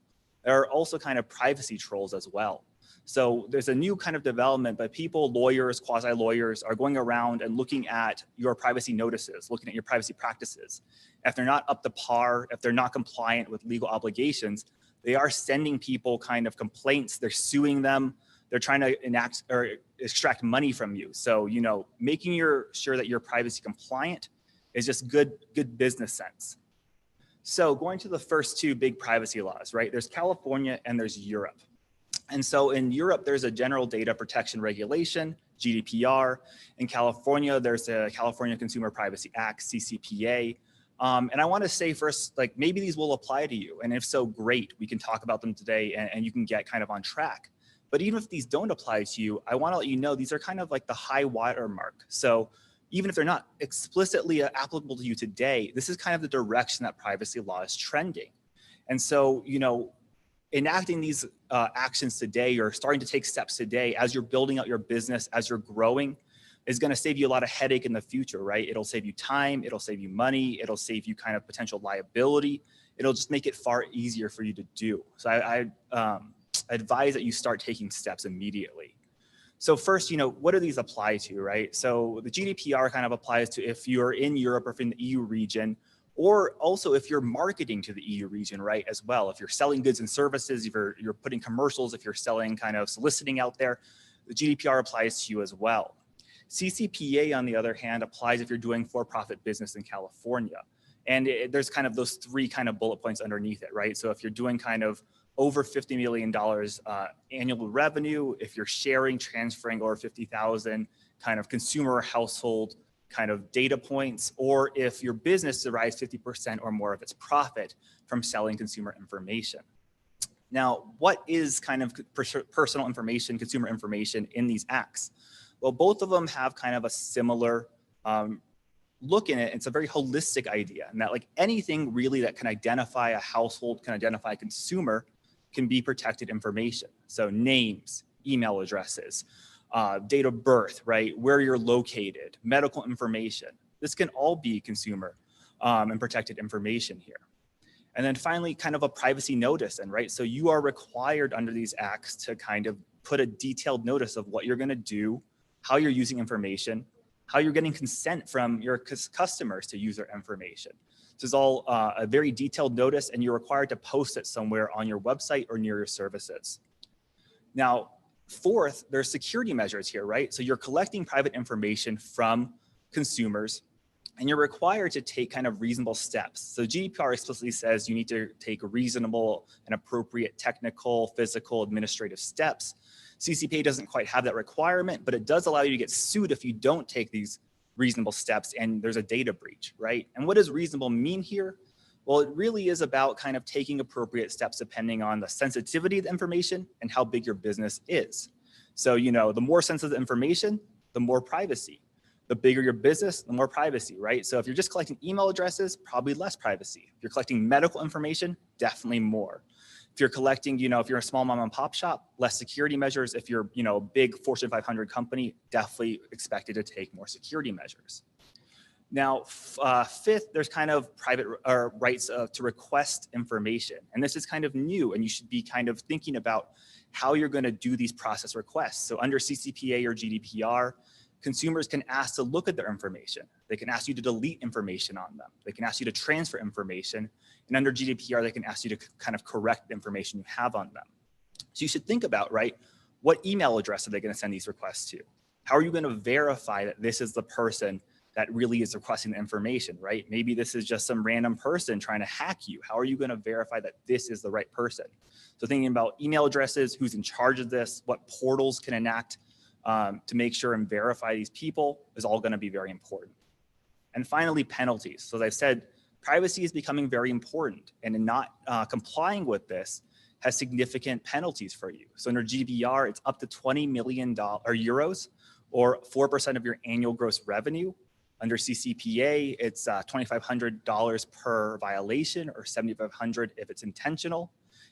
Speaker 7: There are also kind of privacy trolls as well. So there's a new kind of development, but people, lawyers, quasi-lawyers are going around and looking at your privacy notices, looking at your privacy practices. If they're not up to par, if they're not compliant with legal obligations, they are sending people kind of complaints. They're suing them. They're trying to enact or extract money from you. So, you know, making sure that you're privacy compliant is just good business sense. So going to the first two big privacy laws, right? There's California and there's Europe. And so in Europe, there's a general data protection regulation, GDPR. In California, there's the California Consumer Privacy Act, CCPA. And I want to say first, like maybe these will apply to you. And if so, great, we can talk about them today and you can get kind of on track. But even if these don't apply to you, I want to let you know these are kind of like the high water mark. So even if they're not explicitly applicable to you today, this is kind of the direction that privacy law is trending. And so, you know, enacting these actions today or starting to take steps today as you're building out your business, as you're growing, is going to save you a lot of headache in the future, right? It'll save you time, it'll save you money, it'll save you kind of potential liability. It'll just make it far easier for you to do. So I advise that you start taking steps immediately. So first, you know, what do these apply to, right? So the GDPR kind of applies to if you're in Europe or if in the EU region, or also if you're marketing to the EU region, right, as well. If you're selling goods and services, if you're putting commercials, if you're selling kind of soliciting out there, the GDPR applies to you as well. CCPA, on the other hand, applies if you're doing for-profit business in California. And there's kind of those three kind of bullet points underneath it, right? So if you're doing kind of over $50 million annual revenue, if you're sharing, transferring over 50,000 kind of consumer household kind of data points, or if your business derives 50% or more of its profit from selling consumer information. Now, what is kind of personal information, consumer information in these acts? Well, both of them have kind of a similar look in it. It's a very holistic idea, and that like anything really that can identify a household, can identify a consumer, can be protected information. So names, email addresses, date of birth, right? Where you're located, medical information. This can all be consumer and protected information here. And then finally, kind of a privacy notice, and right? So you are required under these acts to kind of put a detailed notice of what you're gonna do, how you're using information, how you're getting consent from your customers to use their information. This is all a very detailed notice, and you're required to post it somewhere on your website or near your services. Now, fourth, there's security measures here, right? So you're collecting private information from consumers, and you're required to take kind of reasonable steps. So GDPR explicitly says you need to take reasonable and appropriate technical, physical, administrative steps. CCPA doesn't quite have that requirement, but it does allow you to get sued if you don't take these reasonable steps and there's a data breach, right? And what does reasonable mean here? Well, it really is about kind of taking appropriate steps depending on the sensitivity of the information and how big your business is. So, you know, the more sensitive information, the more privacy. The bigger your business, the more privacy, right? So if you're just collecting email addresses, probably less privacy. If you're collecting medical information, definitely more. If you're collecting, you know, if you're a small mom and pop shop, less security measures. If you're, you know, big Fortune 500 company, definitely expected to take more security measures. Now, fifth, there's kind of private rights to request information. And this is kind of new, and you should be kind of thinking about how you're going to do these process requests. So under CCPA or GDPR, consumers can ask to look at their information. They can ask you to delete information on them. They can ask you to transfer information. And under GDPR, they can ask you to kind of correct the information you have on them. So you should think about, right, what email address are they going to send these requests to? How are you going to verify that this is the person that really is requesting the information, right? Maybe this is just some random person trying to hack you. How are you going to verify that this is the right person? So thinking about email addresses, who's in charge of this, what portals can enact to make sure and verify these people is all going to be very important. And finally, penalties. So as I've said, privacy is becoming very important, and in not complying with this has significant penalties for you. So under GDPR, it's up to 20 million euros or 4% of your annual gross revenue. Under CCPA, it's $2,500 per violation or $7,500 if it's intentional.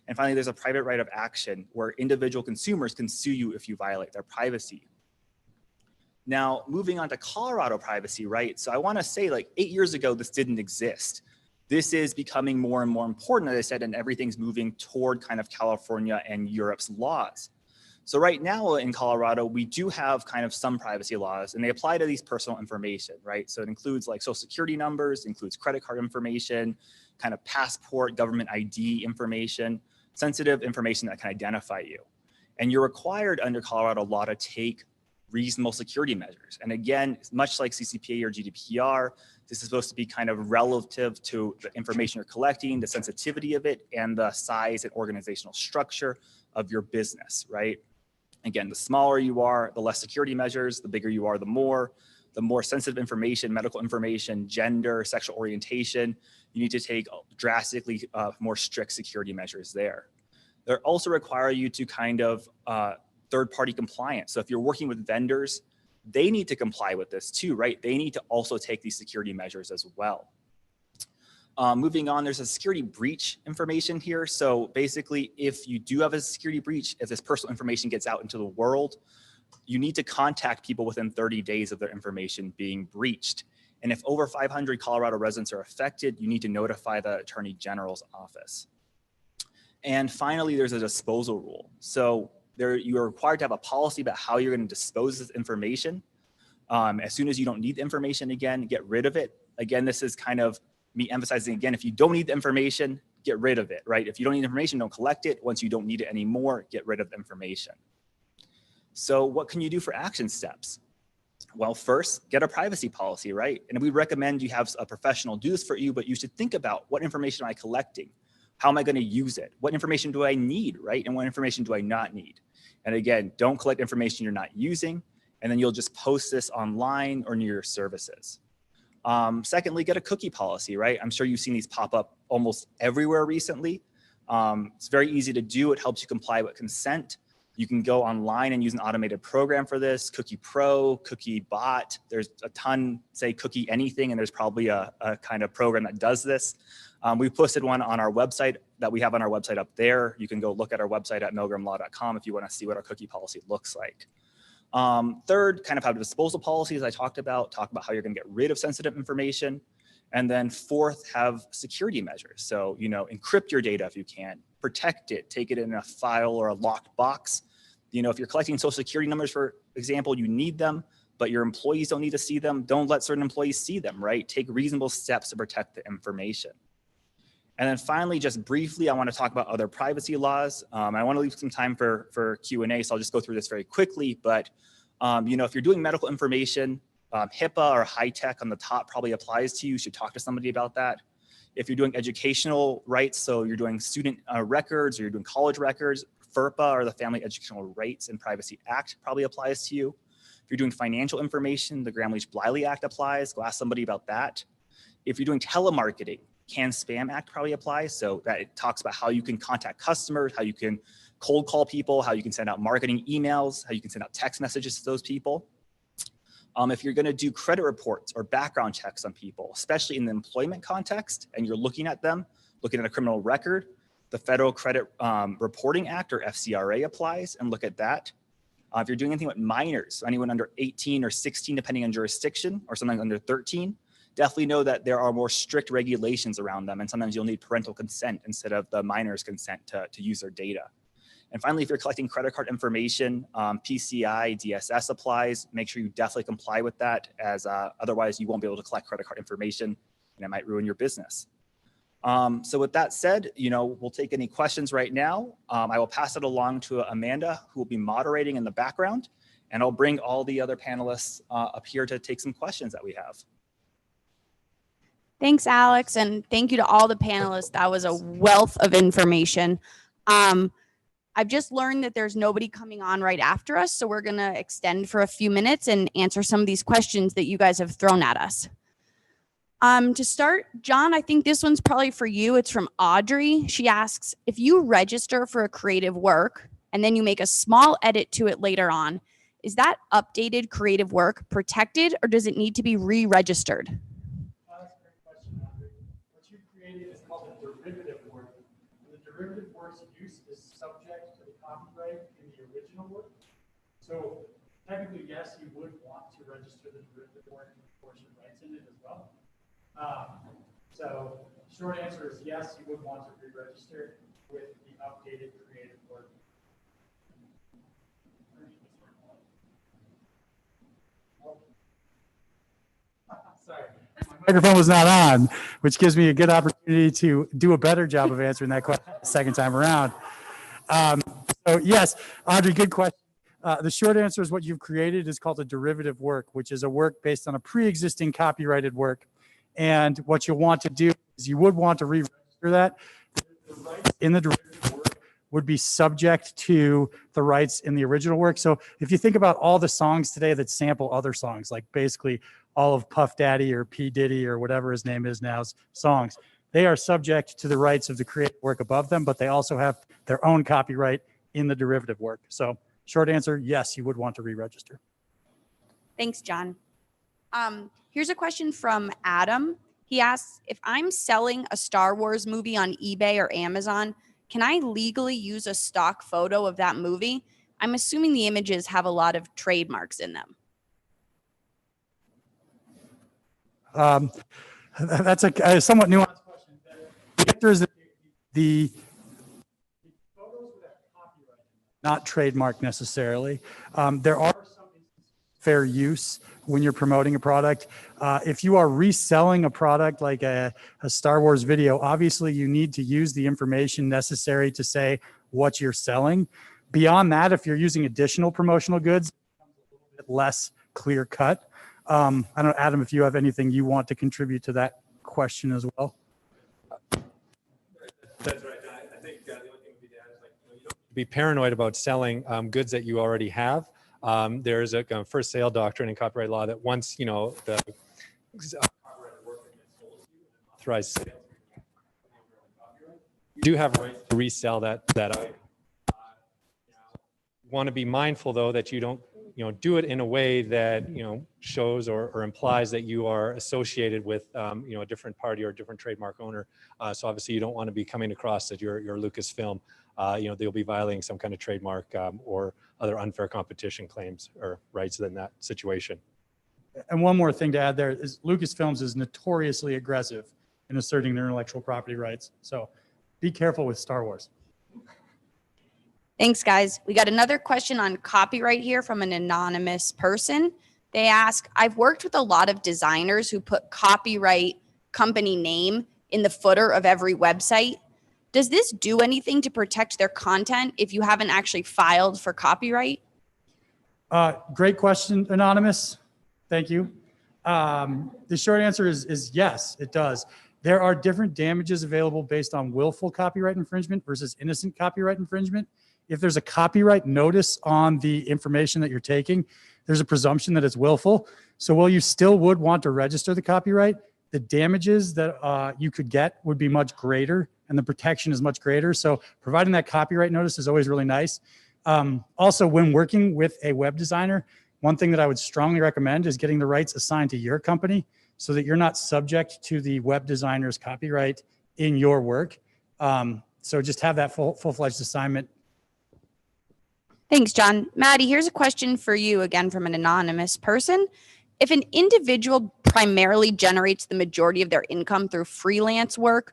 Speaker 7: And finally, there's a private right of action where individual consumers can sue you if you violate their privacy. Now, moving on to Colorado privacy, right? So I want to say like 8 years ago, this didn't exist. This is becoming more and more important, as I said, and everything's moving toward kind of California and Europe's laws. So right now in Colorado, we do have kind of some privacy laws, and they apply to these personal information, right? So it includes like social security numbers, includes credit card information, kind of passport, government ID information, sensitive information that can identify you. And you're required under Colorado law to take reasonable security measures. And again, much like CCPA or GDPR, this is supposed to be kind of relative to the information you're collecting, the sensitivity of it, and the size and organizational structure of your business, right? Again, the smaller you are, the less security measures, the bigger you are, the more sensitive information, medical information, gender, sexual orientation, you need to take drastically more strict security measures there. They also require you to kind of third-party compliance. So if you're working with vendors, they need to comply with this too, right? They need to also take these security measures as well. Moving on, there's a security breach information here. So basically, if you do have a security breach, if this personal information gets out into the world, you need to contact people within 30 days of their information being breached. And if over 500 Colorado residents are affected, you need to notify the Attorney General's office. And finally, there's a disposal rule. So you are required to have a policy about how you're going to dispose of this information. As soon as you don't need the information again, get rid of it. Again, this is kind of me emphasizing again, if you don't need the information, get rid of it, right? If you don't need information, don't collect it. Once you don't need it anymore, get rid of the information. So what can you do for action steps? Well, first, get a privacy policy, right? And we recommend you have a professional do this for you, but you should think about what information am I collecting? How am I going to use it? What information do I need, right? And what information do I not need? And again, don't collect information you're not using, and then you'll just post this online or near your services. Secondly, get a cookie policy, right? I'm sure you've seen these pop up almost everywhere recently. It's very easy to do. It helps you comply with consent. You can go online and use an automated program for this, Cookie Pro, Cookie Bot. There's a ton, say Cookie Anything, and there's probably a kind of program that does this. We posted one on our website that we have on our website up there. You can go look at our website at milgromlaw.com if you want to see what our cookie policy looks like. Third, kind of have disposal policies I talk about how you're going to get rid of sensitive information. And then fourth, have security measures. So, encrypt your data if you can, protect it, take it in a file or a locked box. If you're collecting social security numbers, for example, you need them, but your employees don't need to see them. Don't let certain employees see them, right? Take reasonable steps to protect the information. And then finally, just briefly, I want to talk about other privacy laws. I want to leave some time for Q&A, so I'll just go through this very quickly. But, if you're doing medical information, HIPAA or high tech on the top probably applies to you. You should talk to somebody about that. If you're doing educational rights, so you're doing student records or you're doing college records, FERPA or the Family Educational Rights and Privacy Act probably applies to you. If you're doing financial information, the Gramm-Leach-Bliley Act applies. Go ask somebody about that. If you're doing telemarketing, CAN-SPAM Act probably applies. So that it talks about how you can contact customers, how you can cold call people, how you can send out marketing emails, how you can send out text messages to those people. If you're going to do credit reports or background checks on people, especially in the employment context, and you're looking at them, looking at a criminal record, the Federal Credit Reporting Act or FCRA applies, and look at that. If you're doing anything with minors, anyone under 18 or 16, depending on jurisdiction, or sometimes under 13, definitely know that there are more strict regulations around them, and sometimes you'll need parental consent instead of the minor's consent to use their data. And finally, if you're collecting credit card information, PCI DSS applies. Make sure you definitely comply with that, as otherwise you won't be able to collect credit card information, and it might ruin your business. So with that said, we'll take any questions right now. I will pass it along to Amanda, who will be moderating in the background, and I'll bring all the other panelists up here to take some questions that we have.
Speaker 3: Thanks, Alex, and thank you to all the panelists. That was a wealth of information. I've just learned that there's nobody coming on right after us, so we're going to extend for a few minutes and answer some of these questions that you guys have thrown at us. To start, Jon, I think this one's probably for you. It's from Audrey. She asks, if you register for a creative work and then you make a small edit to it later on, is that updated creative work protected, or does it need to be re-registered?
Speaker 5: That's a great question, Audrey. What you've created is called a derivative work. The derivative work's use is subject to the copyright in the original work. So technically, yes, you would want to register the derivative work and of course your rights in it as well. So short answer is yes, you would want to re-register with the updated creative work. Sorry, my microphone was not on, which gives me a good opportunity to do a better job of answering that question the second time around. So yes, Audrey, good question. The short answer is what you've created is called a derivative work, which is a work based on a pre-existing copyrighted work. And what you'll want to do is you would want to re-register that. The rights in the derivative work would be subject to the rights in the original work. So if you think about all the songs today that sample other songs, like basically all of Puff Daddy or P. Diddy or whatever his name is now's songs, they are subject to the rights of the creative work above them, but they also have their own copyright in the derivative work. So short answer, yes, you would want to re-register.
Speaker 3: Thanks, Jon. Here's a question from Adam. He asks, if I'm selling a Star Wars movie on eBay or Amazon, can I legally use a stock photo of that movie? I'm assuming the images have a lot of trademarks in them.
Speaker 5: That's a somewhat nuanced question. The answer is that the photos would have copyright, not trademark necessarily. There are some instances of fair use when you're promoting a product. If you are reselling a product like a Star Wars video, obviously you need to use the information necessary to say what you're selling. Beyond that, if you're using additional promotional goods, it becomes a little bit less clear cut. I don't know, Adam, if you have anything you want to contribute to that question as well.
Speaker 6: That's right. I think the only thing would be to add is, like, you don't be paranoid about selling goods that you already have. There's a first sale doctrine in copyright law that once the copyrighted work that gets sold to you, authorized sale, you do have rights to resell that item. Want to be mindful though that you don't do it in a way that shows or implies that you are associated with a different party or a different trademark owner. So obviously you don't want to be coming across that you're Lucasfilm. They'll be violating some kind of trademark or other unfair competition claims or rights in that situation.
Speaker 5: And one more thing to add there is Lucasfilms is notoriously aggressive in asserting their intellectual property rights. So be careful with Star Wars.
Speaker 8: Thanks, guys. We got another question on copyright here from an anonymous person. They ask, I've worked with a lot of designers who put copyright company name in the footer of every website. Does this do anything to protect their content if you haven't actually filed for copyright?
Speaker 5: Great question, anonymous. Thank you. The short answer is yes, it does. There are different damages available based on willful copyright infringement versus innocent copyright infringement. If there's a copyright notice on the information that you're taking, there's a presumption that it's willful. So while you still would want to register the copyright, the damages that you could get would be much greater and the protection is much greater. So providing that copyright notice is always really nice. Also, when working with a web designer, one thing that I would strongly recommend is getting the rights assigned to your company so that you're not subject to the web designer's copyright in your work. So just have that full-fledged assignment.
Speaker 8: Thanks, John. Maddie, here's a question for you again from an anonymous person. If an individual primarily generates the majority of their income through freelance work,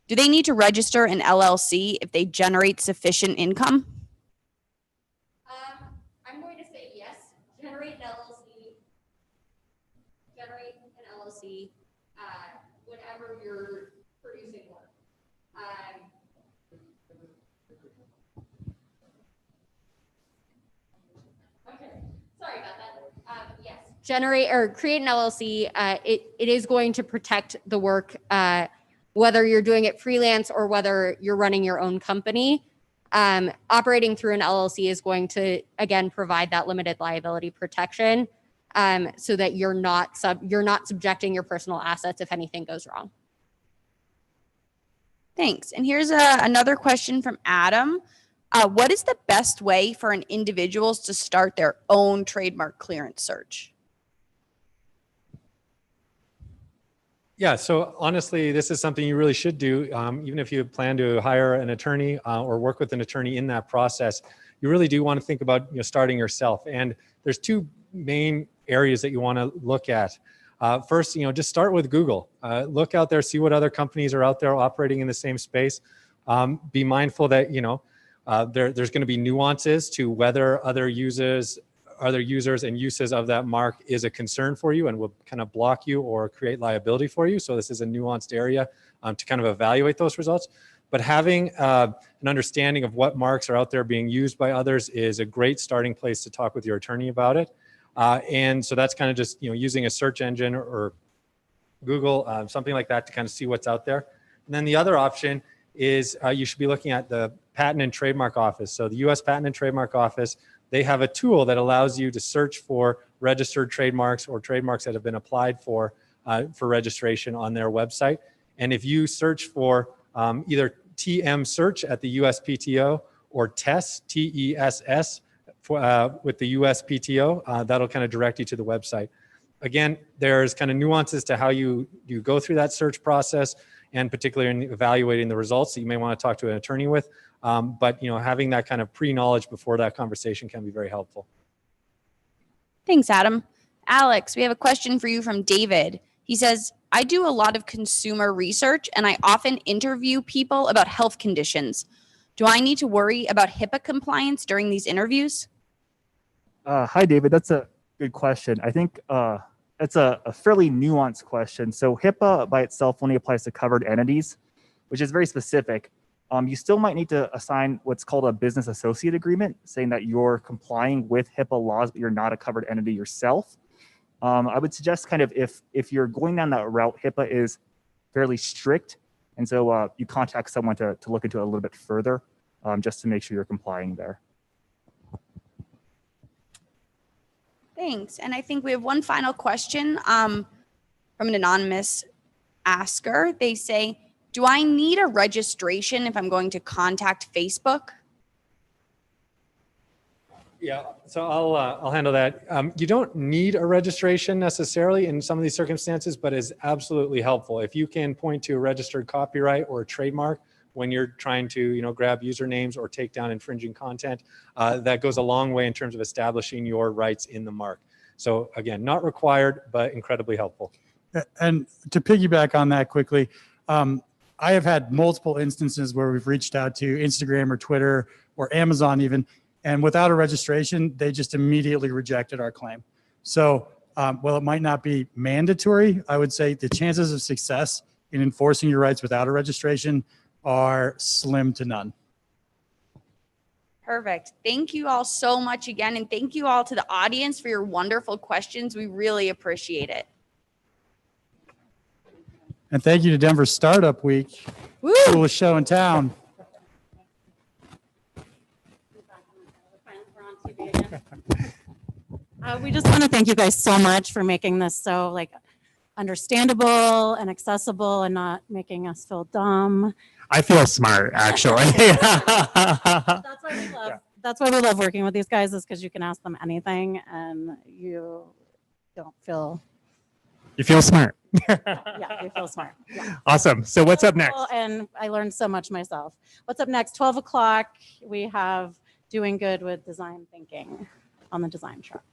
Speaker 8: do they need to register an LLC if they generate sufficient income?
Speaker 4: I'm going to say yes. Generate an LLC. Generate an LLC whenever you're producing work. Sorry about that. Yes. Generate or create an LLC. It is going to protect the work, whether you're doing it freelance or whether you're running your own company. Operating through an LLC is going to, again, provide that limited liability protection so that you're not subjecting your personal assets if anything goes wrong.
Speaker 8: Thanks. And here's another question from Adam. What is the best way for an individuals to start their own trademark clearance search?
Speaker 6: Yeah, so honestly, this is something you really should do. Even if you plan to hire an attorney or work with an attorney in that process, you really do want to think about starting yourself. And there's two main areas that you want to look at. First, just start with Google. Look out there, see what other companies are out there operating in the same space. Be mindful that there's going to be nuances to whether other users and uses of that mark is a concern for you and will kind of block you or create liability for you. So this is a nuanced area to kind of evaluate those results. But having an understanding of what marks are out there being used by others is a great starting place to talk with your attorney about it. And so that's kind of just using a search engine or Google, something like that to kind of see what's out there. And then the other option is you should be looking at the Patent and Trademark Office. So the US Patent and Trademark Office, they have a tool that allows you to search for registered trademarks or trademarks that have been applied for registration on their website. And if you search for either TM search at the USPTO or TESS, TESS, with the USPTO, that'll kind of direct you to the website. Again, there's kind of nuances to how you go through that search process, and particularly in evaluating the results that you may want to talk to an attorney with. But having that kind of pre-knowledge before that conversation can be very helpful.
Speaker 8: Thanks, Adam. Alex, we have a question for you from David. He says, I do a lot of consumer research and I often interview people about health conditions. Do I need to worry about HIPAA compliance during these interviews?
Speaker 7: Hi, David. That's a good question. I think it's a fairly nuanced question. So HIPAA by itself only applies to covered entities, which is very specific. You still might need to assign what's called a business associate agreement, saying that you're complying with HIPAA laws, but you're not a covered entity yourself. I would suggest kind of if you're going down that route, HIPAA is fairly strict. And so you contact someone to look into it a little bit further just to make sure you're complying there.
Speaker 8: Thanks. And I think we have one final question from an anonymous asker. They say, Do I need a registration if I'm going to contact Facebook?
Speaker 6: Yeah, so I'll handle that. You don't need a registration necessarily in some of these circumstances, but it's absolutely helpful. If you can point to a registered copyright or a trademark when you're trying to, grab usernames or take down infringing content, that goes a long way in terms of establishing your rights in the mark. So again, not required, but incredibly helpful.
Speaker 5: And to piggyback on that quickly, I have had multiple instances where we've reached out to Instagram or Twitter or Amazon even, and without a registration, they just immediately rejected our claim. So while it might not be mandatory, I would say the chances of success in enforcing your rights without a registration are slim to none.
Speaker 8: Perfect. Thank you all so much again. And thank you all to the audience for your wonderful questions. We really appreciate it.
Speaker 5: And thank you to Denver Startup Week, coolest show in town.
Speaker 2: We just want to thank you guys so much for making this so understandable and accessible and not making us feel dumb.
Speaker 1: I feel smart, actually.
Speaker 2: That's why we love working with these guys, is because you can ask them anything and you don't feel.
Speaker 1: You feel smart.
Speaker 2: Yeah, you feel smart. Yeah.
Speaker 1: Awesome. So what's up next?
Speaker 2: And I learned so much myself. What's up next? 12 o'clock, we have Doing Good with Design Thinking on the design track.